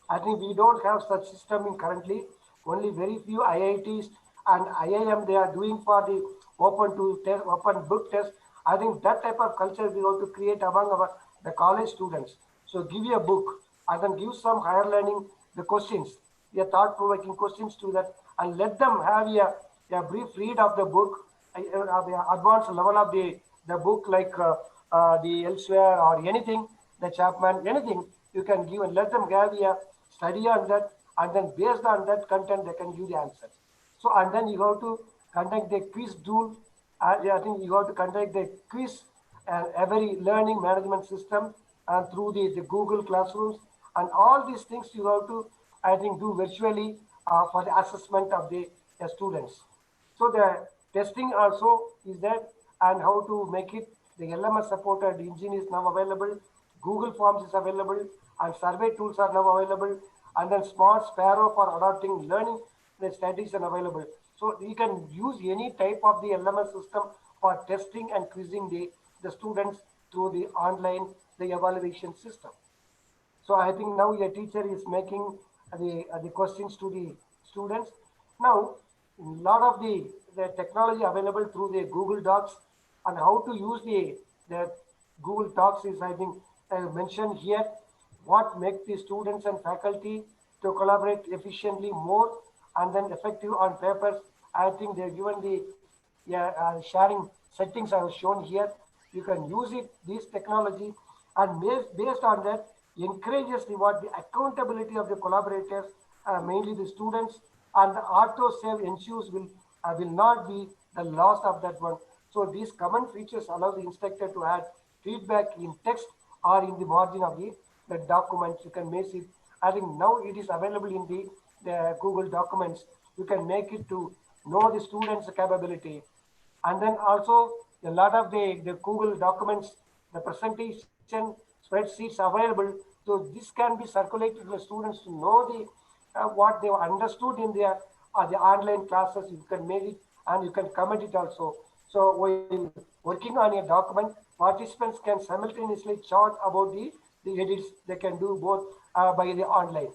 S4: I think we don't have such system in currently. Only very few IITs and IIM they are doing for the open book test. I think that type of culture we want to create among the college students. So give you a book and then give some higher learning the questions, the thought provoking questions to that, and let them have a brief read of the book, the advanced level of the book like the elsewhere or anything, the Chapman, anything you can give and let them have a study on that, and then based on that content they can give the answers. So and then you have to conduct the quiz duel. Yeah, I think you have to conduct the quiz and every learning management system and through the Google Classrooms and all these things you have to, I think, do virtually for the assessment of the students. So the testing also is there and how to make it. The LMS supported engine is now available. Google Forms is available and survey tools are now available. And then Smart Sparrow for adopting learning the statistics are available. So you can use any type of the LMS system for testing and quizzing the students through the online the evaluation system. So I think now a teacher is making the questions to the students. Now, a lot of the technology available through the Google Docs and how to use the Google Docs is I think mentioned here. What makes the students and faculty to collaborate efficiently more and then effective on papers. I think they've given the sharing settings I was shown here. You can use it, this technology, and based on that, encourages the accountability of the collaborators, mainly the students, and the auto save ensures will not be the loss of that one. So these common features allow the instructor to add feedback in text or in the margin of the document. You can make it. I think now it is available in the Google documents. You can make it to know the student's capability. And then also a lot of the Google documents, the presentation spreadsheets available. So this can be circulated to the students to know what they understood in their the online classes. You can make it and you can comment it also. So while working on a document, participants can simultaneously chat about the edits. They can do both by the online.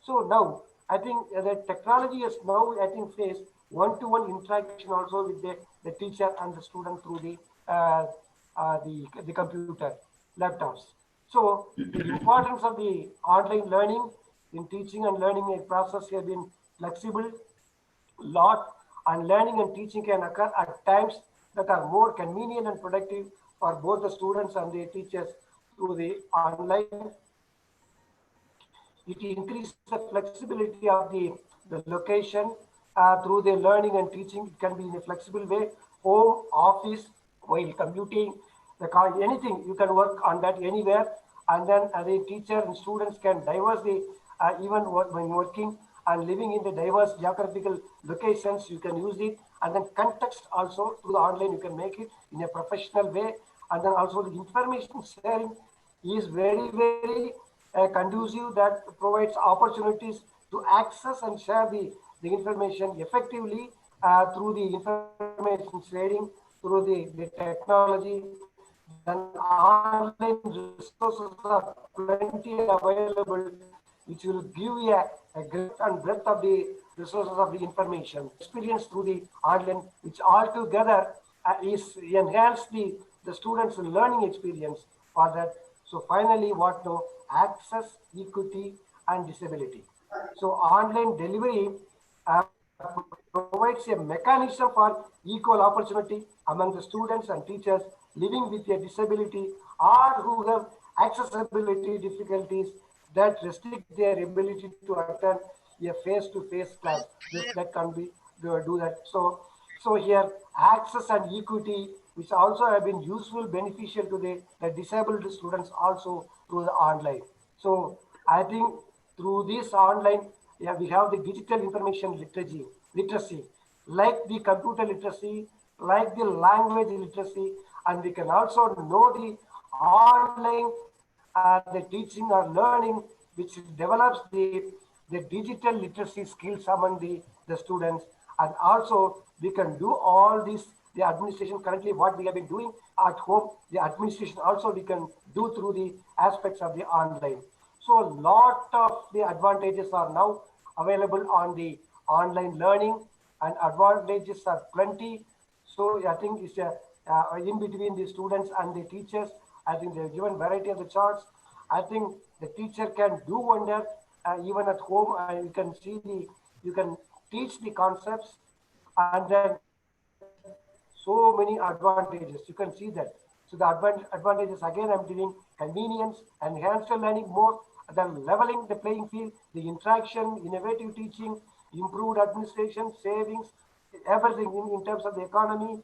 S4: So now I think the technology is now I think face one-to-one interaction also with the teacher and the student through the computer laptops. So the importance of the online learning in teaching and learning process have been flexible lot and learning and teaching can occur at times that are more convenient and productive for both the students and the teachers through the online. It increases the flexibility of the location through the learning and teaching. It can be in a flexible way, home, office, while commuting, anything you can work on that anywhere. And then the teacher and students can diverse the even when working and living in the diverse geographical locations, you can use it. And then context also through the online, you can make it in a professional way. And then also the information sharing is very conducive that provides opportunities to access and share the information effectively through the information sharing, through the technology. Then online resources are plenty available, which will give you a great depth and breadth of the resources of the information. Experience through the online, which altogether enhance the students' learning experience for that. So finally, what now? Access, equity, and disability. So online delivery provides a mechanism for equal opportunity among the students and teachers living with a disability or who have accessibility difficulties that restrict their ability to attend a face-to-face class. That can be do that. So here access and equity, which also have been useful, beneficial to the disabled students also through the online. So I think through this online, yeah, we have the digital information literacy, like the computer literacy, like the language literacy, and we can also know the online the teaching or learning, which develops the the digital literacy skills among the students. And also we can do all this, the administration currently what we have been doing at home, the administration also we can do through the aspects of the online. So a lot of the advantages are now available on the online learning, and advantages are plenty. So I think it's in between the students and the teachers. I think they've given variety of the charts. I think the teacher can do wonder even at home, and you can see you can teach the concepts, and then so many advantages. You can see that. So the advantages again, I'm giving convenience, enhanced learning more, then leveling the playing field, the interaction, innovative teaching, improved administration, savings, everything in terms of the economy.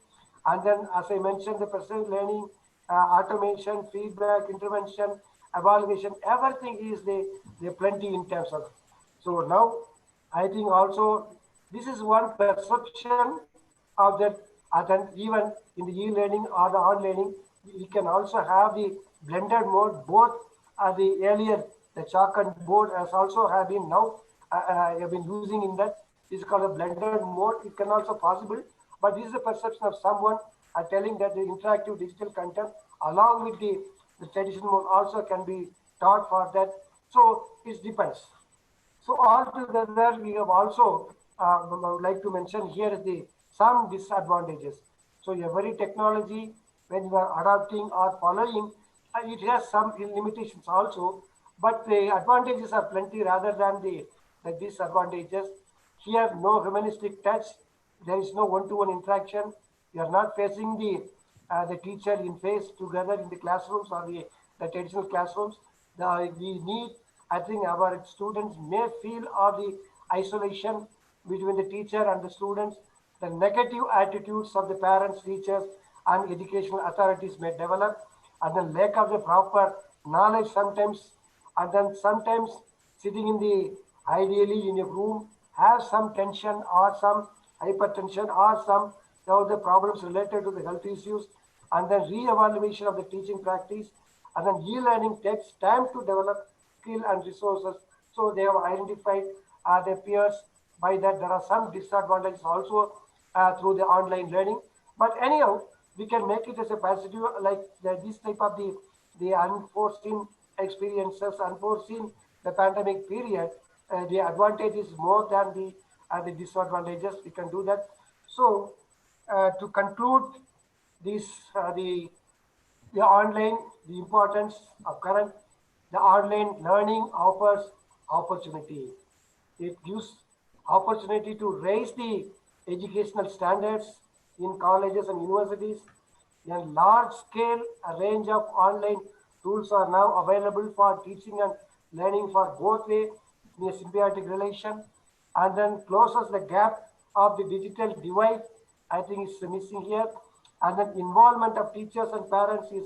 S4: And then, as I mentioned, the personal learning, automation, feedback, intervention, evaluation, everything is the plenty in terms of. So now, I think also this is one perception of that. And then even in the e-learning or the on-learning, we can also have the blended mode. Both the earlier the chalk and board has also have been now have been using in that. This is called a blended mode. It can also possible, but this is the perception of someone telling that the interactive digital content along with the traditional mode also can be taught for that. So it depends. So altogether, we have also I would like to mention here the some disadvantages. So every technology, when you are adopting or following, it has some limitations also, but the advantages are plenty rather than the disadvantages. Here, no humanistic touch. There is no one-to-one interaction. You are not facing the teacher in face together in the classrooms or the traditional classrooms. We need, I think our students may feel of the isolation between the teacher and the students. The negative attitudes of the parents, teachers, and educational authorities may develop, and the lack of the proper knowledge sometimes, and then sometimes sitting in the ideally in a room have some tension or some hypertension or some the problems related to the health issues, and then re-evaluation of the teaching practice, and then e-learning takes time to develop skill and resources. So they have identified their peers. By that, there are some disadvantages also through the online learning. But anyhow, we can make it as a positive, like this type of the unforeseen experiences, unforeseen the pandemic period. The advantage is more than the disadvantages. We can do that. So to conclude this, the online, the importance of current, the online learning offers opportunity. It gives opportunity to raise the educational standards in colleges and universities. A large scale range of online tools are now available for teaching and learning for both way in a symbiotic relation, and then closes the gap of the digital divide. I think is missing here. And then involvement of teachers and parents is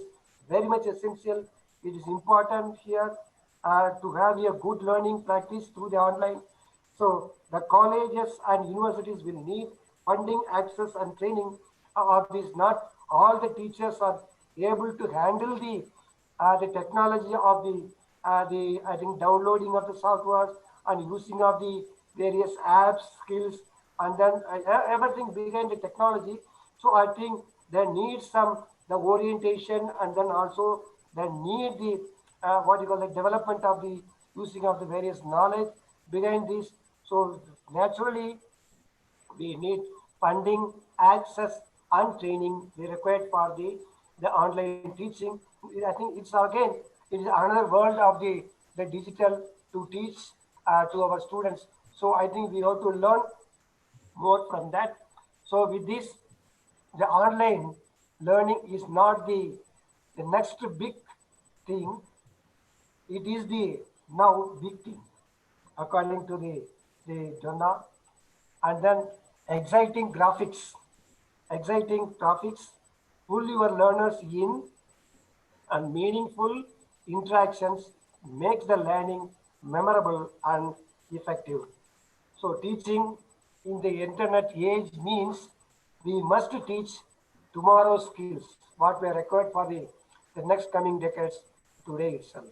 S4: very much essential. It is important here to have a good learning practice through the online. So the colleges and universities will need funding, access, and training of this. Not all the teachers are able to handle the technology of the I think downloading of the software and using of the various apps, skills, and then everything behind the technology. So I think there needs some the orientation, and then also there need the what you call the development of the using of the various knowledge behind this. So naturally we need funding, access, and training we required for the online teaching. I think it's again it is another world of the digital to teach to our students. So I think we have to learn more from that. So with this, the online learning is not the next big thing. It is the now big thing according to the journal. And then exciting graphics, exciting topics, pull your learners in, and meaningful interactions makes the learning memorable and effective. So teaching in the internet age means we must teach tomorrow's skills, what we are required for the next coming decades today itself.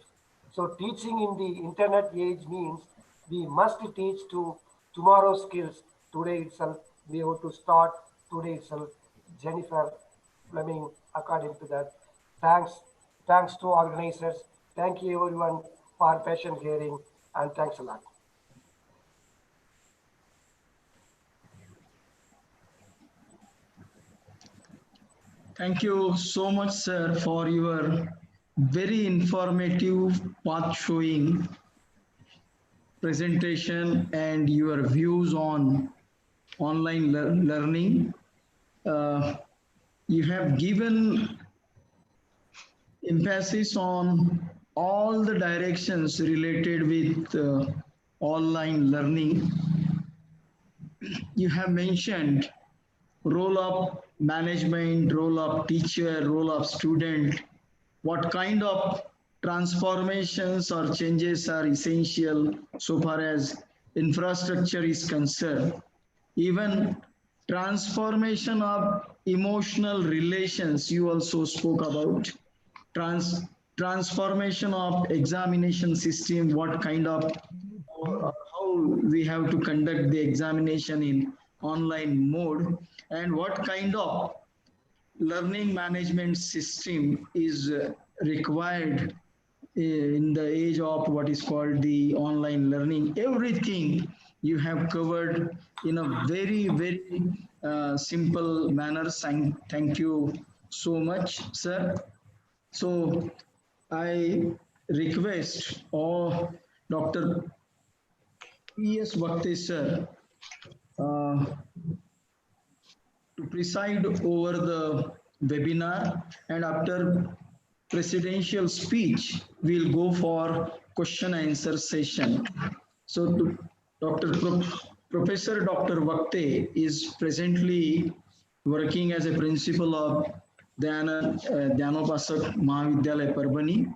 S4: So teaching in the internet age means We must teach to tomorrow's skills today itself. We have to start today itself. Jennifer Fleming, according to that. Thanks, thanks to organizers. Thank you everyone for patient hearing, and thanks a lot.
S2: Thank you so much, sir, for your very informative path showing presentation and your views on online learning. Uh, you have given emphasis on all the directions related with online learning. You have mentioned role of management, role of teacher, role of student, what kind of transformations or changes are essential so far as infrastructure is concerned. Even transformation of emotional relations, you also spoke about. Trans- Transformation of examination system, what kind of or how we have to conduct the examination in online mode, and what kind of learning management system is required in the age of what is called the online learning. Everything you have covered in a very, very simple manner. Thank you so much, sir. So I request all Dr. P.S. Bhakti sir uh, to preside over the webinar, and after presidential speech, we'll go for question answer session. So Dr. Professor Dr. Vakte is presently working as a principal of Dhanopasak Mahavidyalaya Parbani.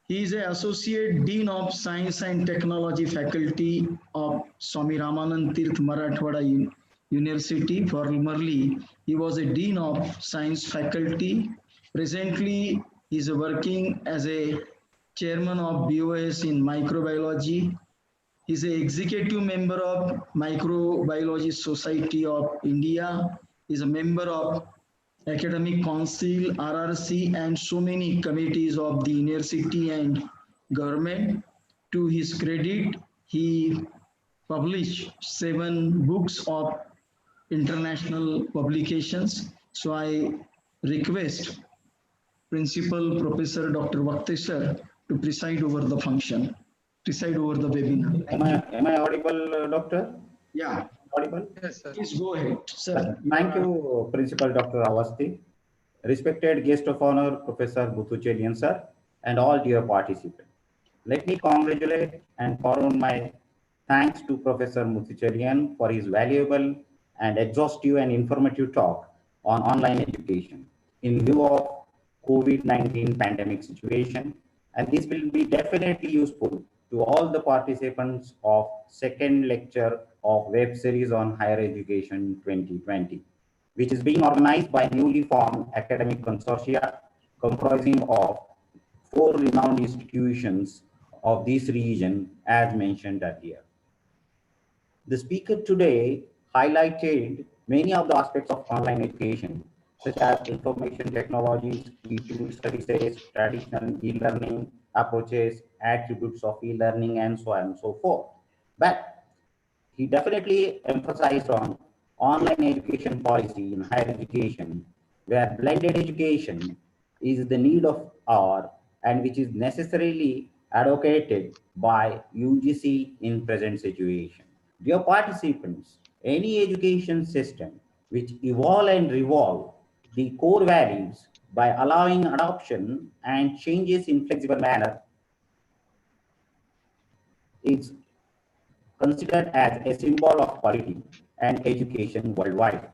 S2: He is an Associate Dean of Science and Technology Faculty of Swami Ramanand Tirth Marathwada University. Formerly, he was a Dean of Science Faculty. Presently, he is working as a Chairman of BOS in Microbiology. He is an executive member of Microbiology Society of India. He is a member of Academic Council, RRC, and so many committees of the university and government. To his credit, he published 7 books of international publications. So I request Principal Professor Dr. Vakte sir to preside over the function, preside over the webinar.
S5: Am I audible, Doctor?
S2: Yeah,
S5: Audible?
S3: Yes, sir.
S2: please go ahead, sir.
S5: Thank you, Principal Dr. Awasthi, respected guest of honor, Professor Buthuchelian, sir, and all dear participants. Let me congratulate and forward my thanks to Professor Muthuchelian for his valuable and exhaustive and informative talk on online education in view of COVID-19 pandemic situation, and this will be definitely useful to all the participants of second lecture of web series on higher education 2020, which is being organized by newly formed academic consortia comprising of 4 renowned institutions of this region as mentioned earlier. The speaker today highlighted many of the aspects of online education, such as information technologies, e-tool services, traditional e-learning approaches, attributes of e-learning, and so on and so forth. But he definitely emphasized on online education policy in higher education, where blended education is the need of hour and which is necessarily advocated by UGC in present situation. Dear participants, any education system which evolve and revolve the core values by allowing adoption and changes in flexible manner is considered as a symbol of quality and education worldwide.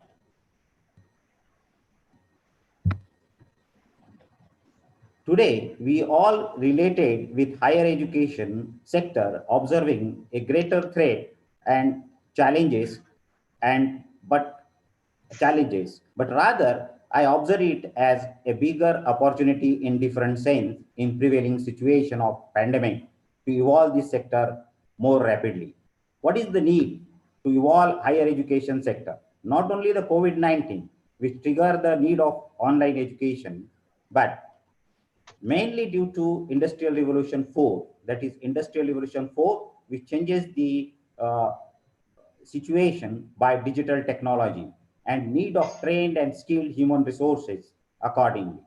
S5: Today, we all related with higher education sector observing a greater threat and challenges and but but rather I observe it as a bigger opportunity in different sense in prevailing situation of pandemic to evolve this sector more rapidly. What is the need to evolve higher education sector? Not only the COVID-19, which triggered the need of online education, but mainly due to Industrial Revolution 4, that is Industrial Revolution 4, which changes the situation by digital technology and need of trained and skilled human resources accordingly,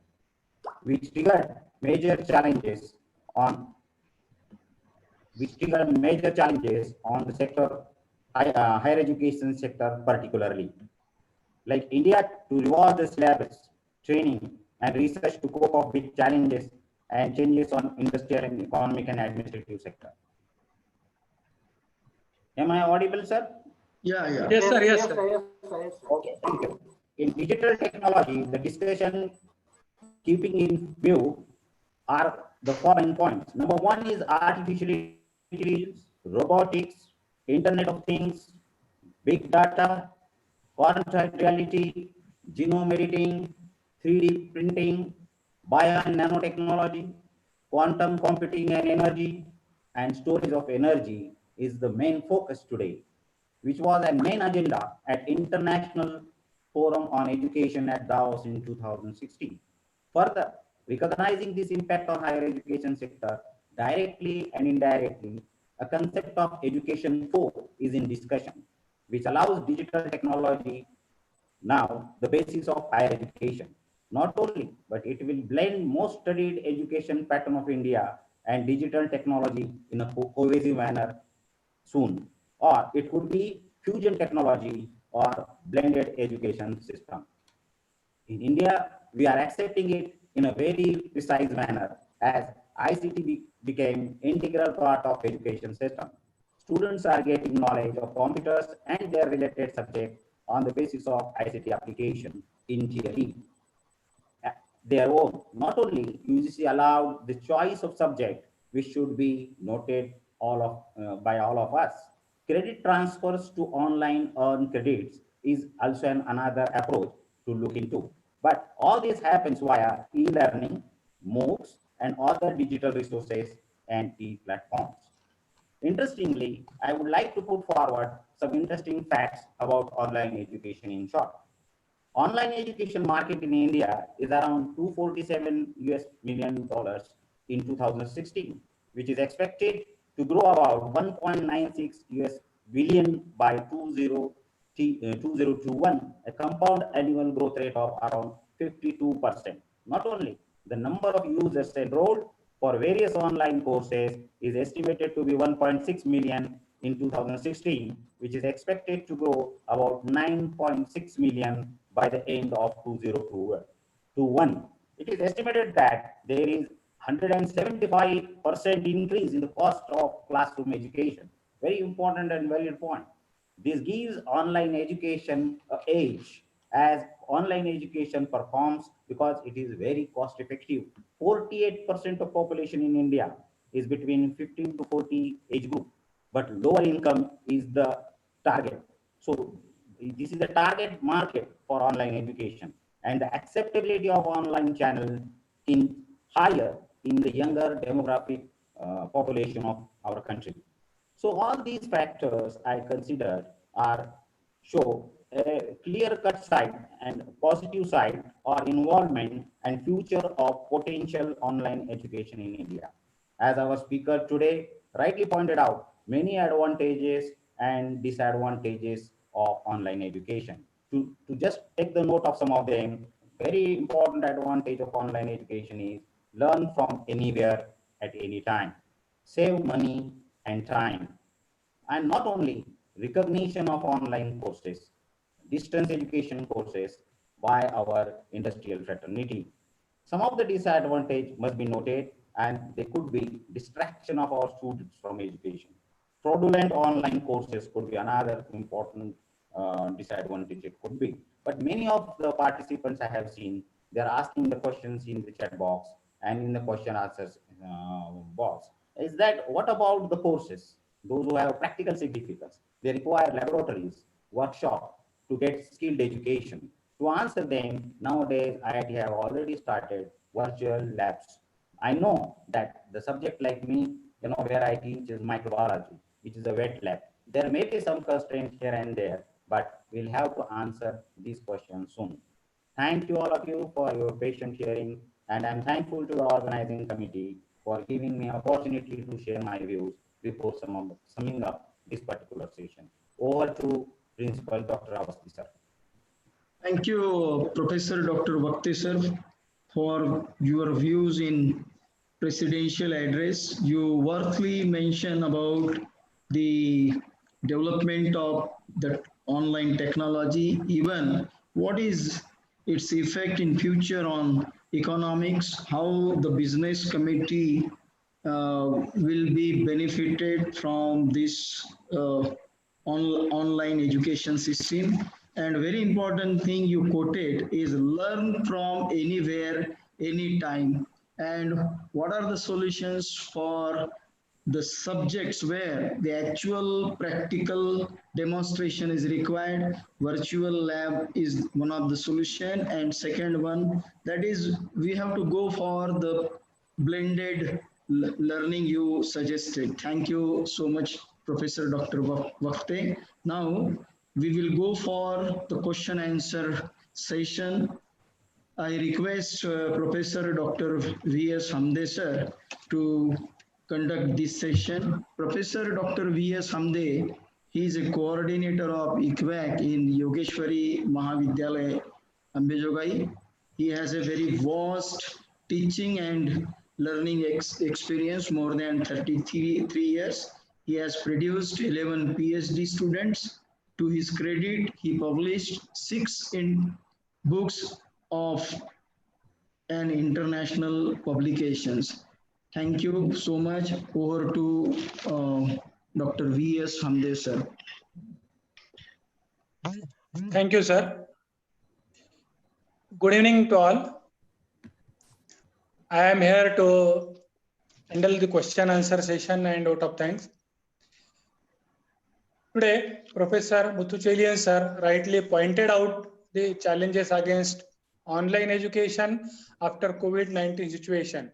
S5: which triggered major challenges on the sector, higher education sector particularly. Like India to revolve the syllabus, training, and research to cope up with challenges and changes on industrial and economic and administrative sector. Am I audible, sir?
S2: Yeah, yeah.
S3: Yes, sir. Yes,
S4: Yes,
S3: sir.
S4: sir. Yes, sir. Yes, sir.
S5: Okay, thank you. In digital technology, the discussion keeping in view are the following points. Number one is artificial intelligence, robotics, Internet of Things, big data, quantum reality, genome editing, 3D printing, bio and nanotechnology, quantum computing and energy, and storage of energy is the main focus today, which was a main agenda at International Forum on Education at Davos in 2016. Further, recognizing this impact on higher education sector directly and indirectly, a concept of education 4 is in discussion, which allows digital technology now the basis of higher education. Not only, but it will blend most studied education pattern of India and digital technology in a cohesive manner soon. Or it could be fusion technology or blended education system. In India, we are accepting it in a very precise manner as ICT became integral part of education system. Students are getting knowledge of computers and their related subjects on the basis of ICT application in theory their own. Not only UGC allowed the choice of subject, which should be noted by all of us. Credit transfers to online earn credits is also another approach to look into. But all this happens via e-learning, MOOCs, and other digital resources and e-platforms. Interestingly, I would like to put forward some interesting facts about online education in short. Online education market in India is around 247 US million dollars in 2016, which is expected to grow about 1.96 US billion by 2021, a compound annual growth rate of around 52%. Not only the number of users enrolled for various online courses is estimated to be 1.6 million in 2016, which is expected to grow about 9.6 million by the end of 2021. It is estimated that there is 175% increase in the cost of classroom education. Very important and valid point. This gives online education a edge as online education performs because it is very cost effective. 48% of population in India is between 15 to 40 age group, but lower income is the target. So this is the target market for online education, and the acceptability of online channel in higher in the younger demographic population of our country. So all these factors I consider are show a clear-cut side and positive side or involvement and future of potential online education in India. As our speaker today rightly pointed out, many advantages and disadvantages of online education. To just take the note of some of them, very important advantage of online education is learn from anywhere at any time, save money and time, and not only recognition of online courses, distance education courses by our industrial fraternity. Some of the disadvantage must be noted, and they could be distraction of our students from education. Fraudulent online courses could be another important disadvantage it could be. But many of the participants I have seen, they're asking the questions in the chat box and in the question answers box. Is that what about the courses? Those who have practical significance, they require laboratories, workshop to get skilled education. To answer them, nowadays IIT have already started virtual labs. I know that the subject like me, where I teach is microbiology. which is a wet lab. There may be some constraints here and there, but we'll have to answer these questions soon. Thank you all of you for your patient hearing, and I'm thankful to the organizing committee for giving me opportunity to share my views before summing up this particular session. Over to Principal Dr. Avasti, sir.
S2: Thank you, Professor Dr. Bhakti sir, for your views in presidential address. You worthily mention about the development of the online technology, even what is its effect in future on economics, how the business committee will be benefited from this online education system. And very important thing you quoted is learn from anywhere, anytime. And what are the solutions for the subjects where the actual practical demonstration is required? Virtual lab is one of the solution, and second one, that is we have to go for the blended learning you suggested. Thank you so much, Professor Dr. Vakte. Now we will go for the question answer session. I request Professor Dr. V.S. Hamde sir to conduct this session. Professor Dr. V.S. Hamde, he is a coordinator of ICVAC in Yogeshwari Mahavidyalaya, Ambejogai. He has a very vast teaching and learning experience, more than 33 years. He has produced 11 PhD students. To his credit, he published 6 books of an international publications. Thank you so much. Over to Dr. V.S. Hamde sir.
S6: Thank you, sir. Good evening to all. I am here to handle the question answer session and vote of thanks. Today, Professor Muthuchelian sir rightly pointed out the challenges against online education after COVID-19 situation.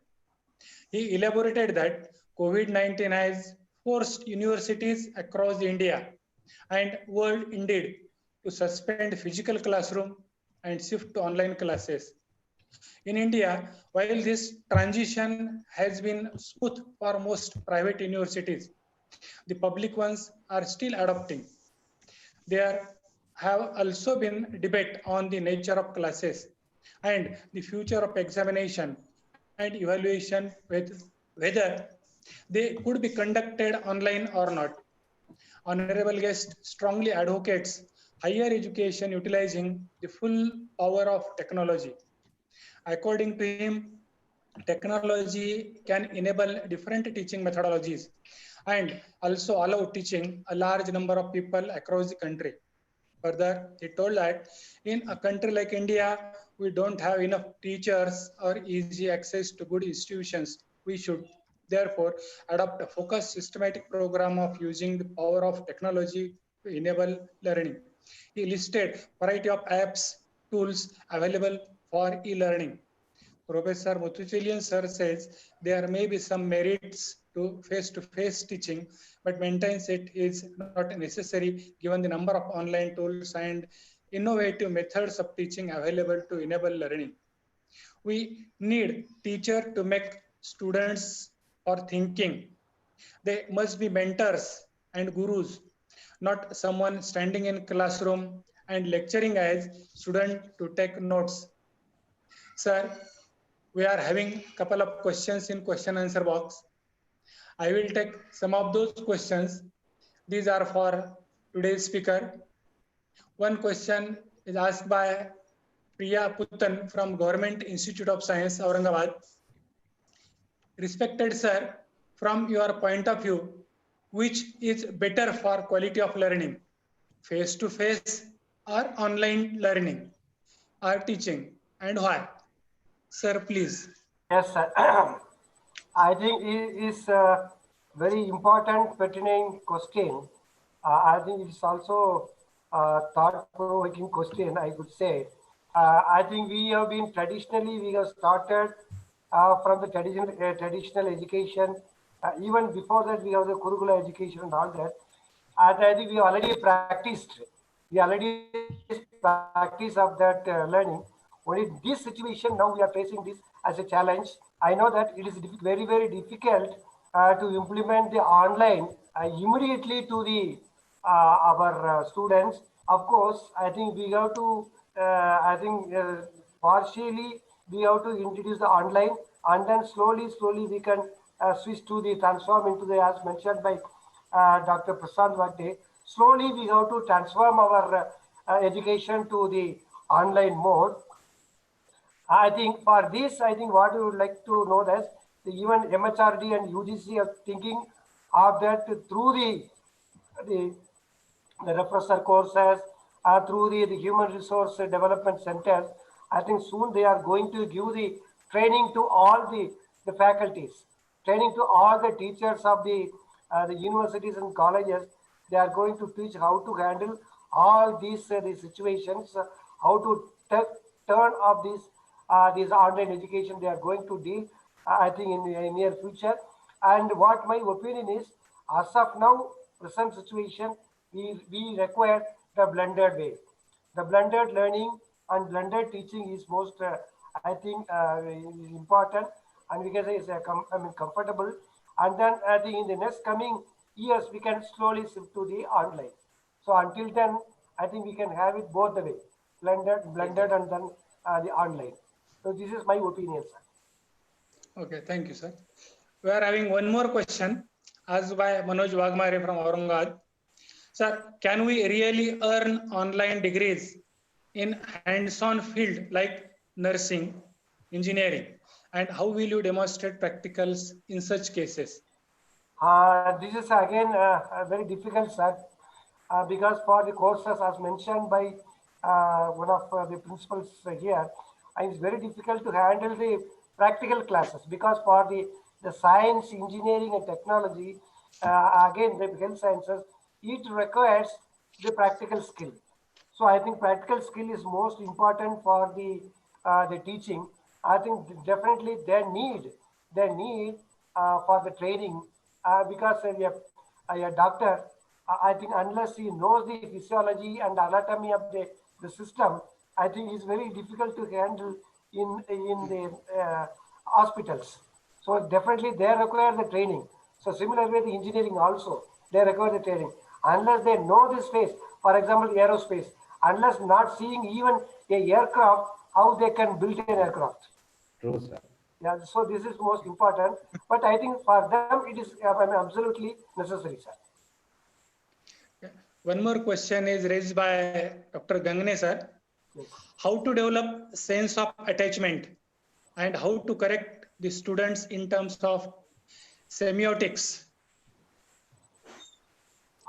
S6: He elaborated that COVID-19 has forced universities across India and world indeed to suspend physical classroom and shift to online classes. In India, while this transition has been smooth for most private universities, the public ones are still adopting. There have also been debate on the nature of classes and the future of examination and evaluation with whether they could be conducted online or not. Honorable guest strongly advocates higher education utilizing the full power of technology. According to him, technology can enable different teaching methodologies and also allow teaching a large number of people across the country. Further, he told that in a country like India, we don't have enough teachers or easy access to good institutions. We should therefore adopt a focused systematic program of using the power of technology to enable learning. He listed variety of apps, tools available for e-learning. Professor Muthuchelian sir says there may be some merits to face-to-face teaching, but maintains it is not necessary given the number of online tools and innovative methods of teaching available to enable learning. We need teachers to make students for thinking. They must be mentors and gurus, not someone standing in classroom and lecturing as student to take notes. Sir, we are having a couple of questions in question answer box. I will take some of those questions. These are for today's speaker. One question is asked by Priya Puttan from Government Institute of Science, Aurangabad. Respected sir, from your point of view, which is better for quality of learning, face-to-face or online learning or teaching, and why? Sir, please.
S4: Yes, sir. I think it is a very important, pertinent question. I think it's also a thought-provoking question, I would say. I think we have been traditionally, we have started from the traditional education Even before that, we have the curricular education and all that. And I think we already practiced. We already practice of that learning. Only in this situation, now we are facing this as a challenge. I know that it is very, very difficult to implement the online immediately to the our students. Of course, I think we have to, partially we have to introduce the online, and then slowly we can switch to the transform into the, as mentioned by Dr. Prasad Vagde. Slowly we have to transform our education to the online mode. I think for this, I think what we would like to know that the even MHRD and UGC are thinking of that through the the refresher courses through the human resource development centers. I think soon they are going to give the training to all the faculties, training to all the teachers of the universities and colleges. They are going to teach how to handle all these situations, how to turn off this online education they are going to deal, I think in the near future. And what my opinion is, as of now, present situation, we require the blended way. The blended learning and blended teaching is most, I think, is important, and we can say it's comfortable. And then I think in the next coming years, we can slowly shift to the online. So until then, I think we can have it both the way, blended, and then the online. So this is my opinion, sir.
S6: Okay, thank you, sir. We are having one more question asked by Manoj Wagmare from Aurangabad. Sir, can we really earn online degrees in hands-on field like nursing, engineering, and how will you demonstrate practicals in such cases?
S4: This is again very difficult, sir, because for the courses as mentioned by one of the principals here, it's very difficult to handle the practical classes because for the science, engineering and technology, again the health sciences, it requires the practical skill. So I think practical skill is most important for the teaching. I think definitely they need for the training because a doctor, I think unless he knows the physiology and anatomy of the system, I think it's very difficult to handle in the hospitals. So definitely they require the training. So similarly, the engineering also, they require the training. Unless they know this space, for example, aerospace, unless not seeing even a aircraft, how they can build an aircraft.
S5: True, sir.
S4: Yeah, so this is most important. But I think for them, it is absolutely necessary, sir.
S6: One more question is raised by Dr. Gangne, sir.
S4: Yes.
S6: How to develop sense of attachment and how to correct the students in terms of semiotics?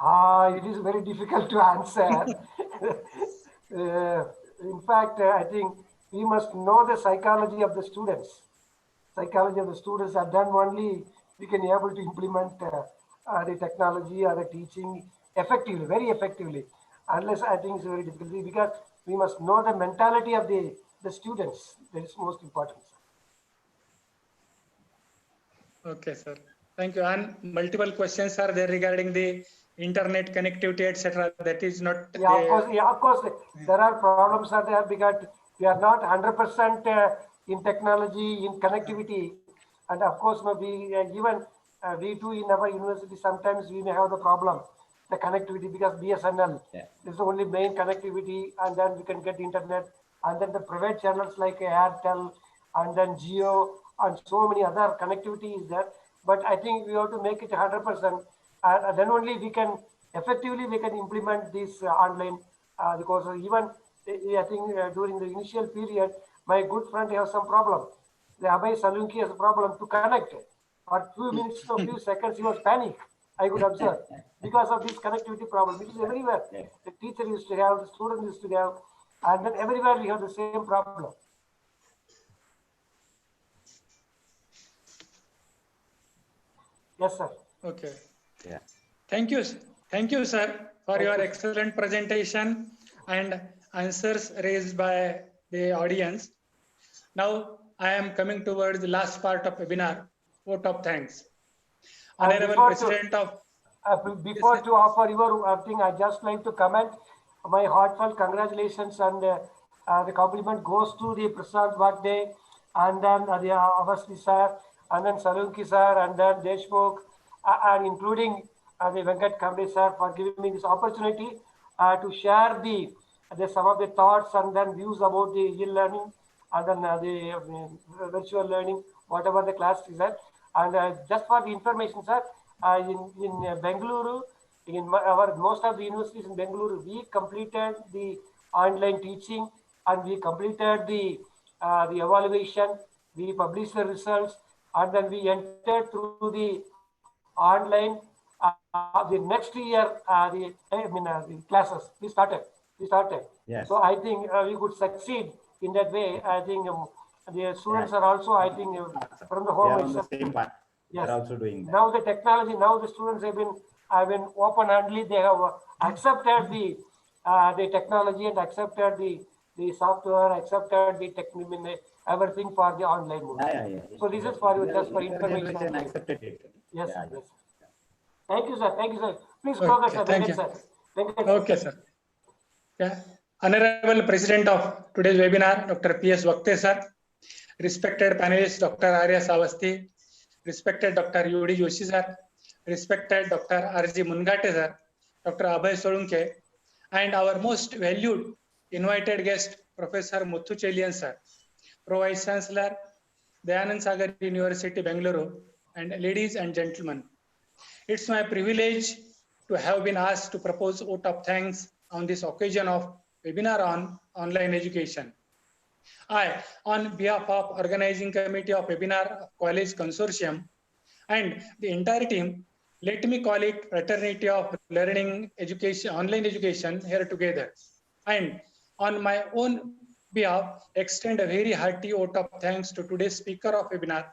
S4: It is very difficult to answer. In fact, I think we must know the psychology of the students. Psychology of the students, and then only we can be able to implement the technology or the teaching effectively, very effectively. Unless I think it's very difficult because we must know the mentality of the students. That is most important.
S6: Okay, sir. Thank you. And multiple questions are there regarding the internet connectivity, etc. That is not.
S4: Yeah, of course, there are problems are there because we are not 100% in technology, in connectivity, and of course, no, we even we too in our university sometimes we may have the problem, the connectivity because BSNL is the only main connectivity, and then we can get internet, and then the private channels like Airtel, and then Geo, and so many other connectivity is there. But I think we have to make it 100%, and then only we can effectively we can implement this online because even I think during the initial period, my good friend has some problem. The Abhay Salunki has a problem to connect. For few minutes or few seconds, he was panic. I could observe because of this connectivity problem. It is everywhere. The teacher used to have, the student used to have, and then everywhere we have the same problem. Yes, sir.
S6: Okay.
S5: Yeah.
S6: Thank you. Thank you, sir, for
S4: Thank
S6: your
S4: you.
S6: excellent presentation and answers raised by the audience. Now, I am coming towards the last part of webinar, vote of thanks. Honorable
S4: before
S6: President of
S4: before to offer your thing, I just like to comment my heartfelt congratulations and the compliment goes to the Prasad birthday and then the Avasti sir and then Salunki sir and then Deshmukh and including the Venkat Kamble sir for giving me this opportunity to share the some of the thoughts and then views about the e-learning and then the virtual learning, whatever the class is at. And just for the information, sir, in Bengaluru, our most of the universities in Bengaluru, we completed the online teaching and we completed the evaluation. We published the results and then we entered through the online. The next year, the classes we started.
S5: Yes.
S4: So I think we could succeed in that way. I think the students are also, I think, from the
S5: We
S4: home
S5: are on the
S4: itself.
S5: same path. We
S4: Yes.
S5: are also doing that.
S4: Now the technology, now the students have been open-handedly. They have accepted the technology and accepted the software, accepted the everything for the online mode.
S5: Yeah.
S4: So this is for you, just for
S5: Younger
S4: information.
S5: generation accepted it.
S4: Yes,
S5: Yeah,
S4: yes. Thank you, sir. Thank you, sir. Please progress, sir.
S6: thank
S4: Venkat,
S6: you.
S4: sir. Venkat, sir.
S6: Okay, sir. Yeah. Honorable President of today's webinar, Dr. P.S. Vakte, sir. Respected panelists, Dr. Arya Savasti. Respected Dr. UD Joshi, sir. Respected Dr. R.G. Mungate, sir. Dr. Abhay Solunke. And our most valued invited guest, Professor Muthu Chelian, sir. Pro Vice Chancellor, Dayanand Sagar University, Bengaluru. And ladies and gentlemen, it's my privilege to have been asked to propose a vote of thanks on this occasion of webinar on online education. I, on behalf of organizing committee of webinar college consortium and the entire team, let me call it fraternity of learning education, online education here together. And on my own behalf, extend a very hearty vote of thanks to today's speaker of webinar,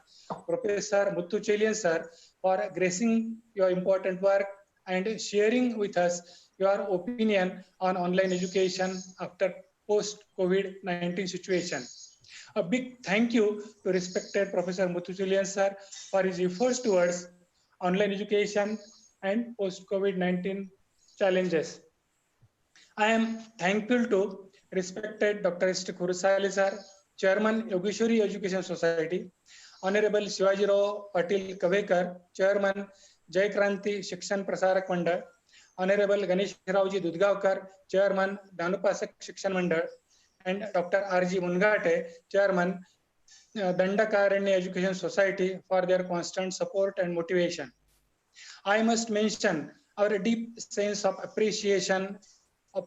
S6: Professor Muthu Chelian sir, for gracing your important work and sharing with us your opinion on online education after post-COVID-19 situation. A big thank you to respected Professor Muthu Chelian sir for his efforts towards online education and post-COVID-19 challenges. I am thankful to respected Dr. St. Kurusali sir, Chairman Yogeshwari Education Society, Honorable Shivajirao Patil Kavekar, Chairman Jai Kranti Shikshan Prasarak Mandal, Honorable Ganesh Rauji Dudgavkar, Chairman Dhanupasak Shikshan Mandal, and Dr. R.G. Mungate, Chairman Dandakaranya Education Society for their constant support and motivation. I must mention our deep sense of appreciation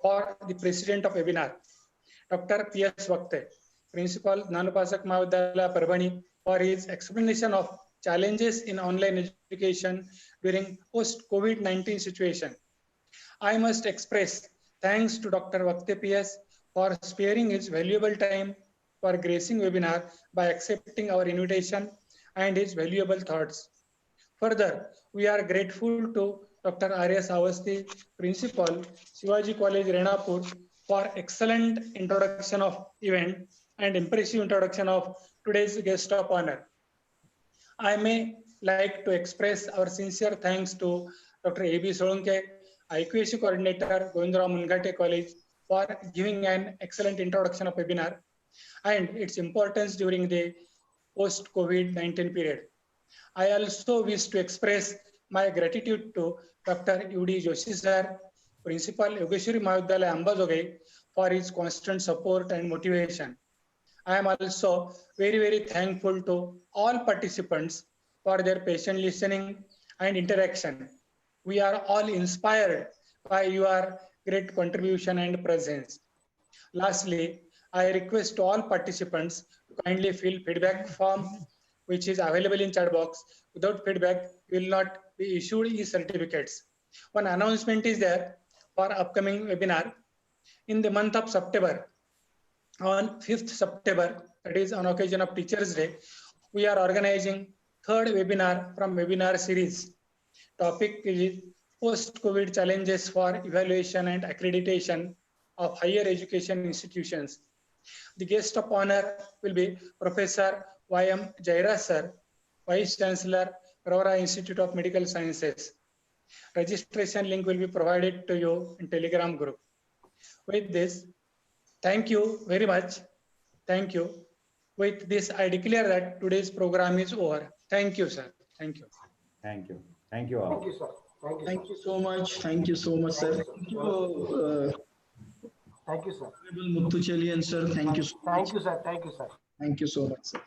S6: for the President of webinar, Dr. P.S. Vakte, Principal Dhanupasak Mahavidyalaya Parbhani, for his explanation of challenges in online education during post-COVID-19 situation. I must express thanks to Dr. Vakte P.S. for sparing his valuable time for gracing webinar by accepting our invitation and his valuable thoughts. Further, we are grateful to Dr. Arya Savasti, Principal, Shivaji College, Renapur, for excellent introduction of event and impressive introduction of today's guest of honor. I may like to express our sincere thanks to Dr. A.B. Solunke, IQAC Coordinator, Govindram Mungate College, for giving an excellent introduction of webinar and its importance during the post-COVID-19 period. I also wish to express my gratitude to Dr. U.D. Joshi sir, Principal Yogeshwari Mahavidyalaya Ambajogai, for his constant support and motivation. I am also very thankful to all participants for their patient listening and interaction. We are all inspired by your great contribution and presence. Lastly, I request all participants to kindly fill feedback form which is available in chat box. Without feedback, you will not be issued e-certificates. One announcement is there for upcoming webinar. In the month of September, on 5th September, that is on occasion of Teachers' Day, we are organizing third webinar from webinar series. Topic is post-COVID challenges for evaluation and accreditation of higher education institutions. The guest of honor will be Professor Y.M. Jaira sir, Vice Chancellor, Aurora Institute of Medical Sciences. Registration link will be provided to you in Telegram group. With this, thank you very much. Thank you. With this, I declare that today's program is over. Thank you, sir. Thank you.
S5: Thank you. Thank you all.
S4: Thank you, sir. Thank you,
S2: Thank
S4: sir.
S2: you so much. Thank you so much, sir. Thank you,
S4: Thank you, sir.
S2: Honorable Muthuchelian, sir. Thank you so much.
S4: Thank you, sir. Thank you, sir.
S2: Thank you so much, sir.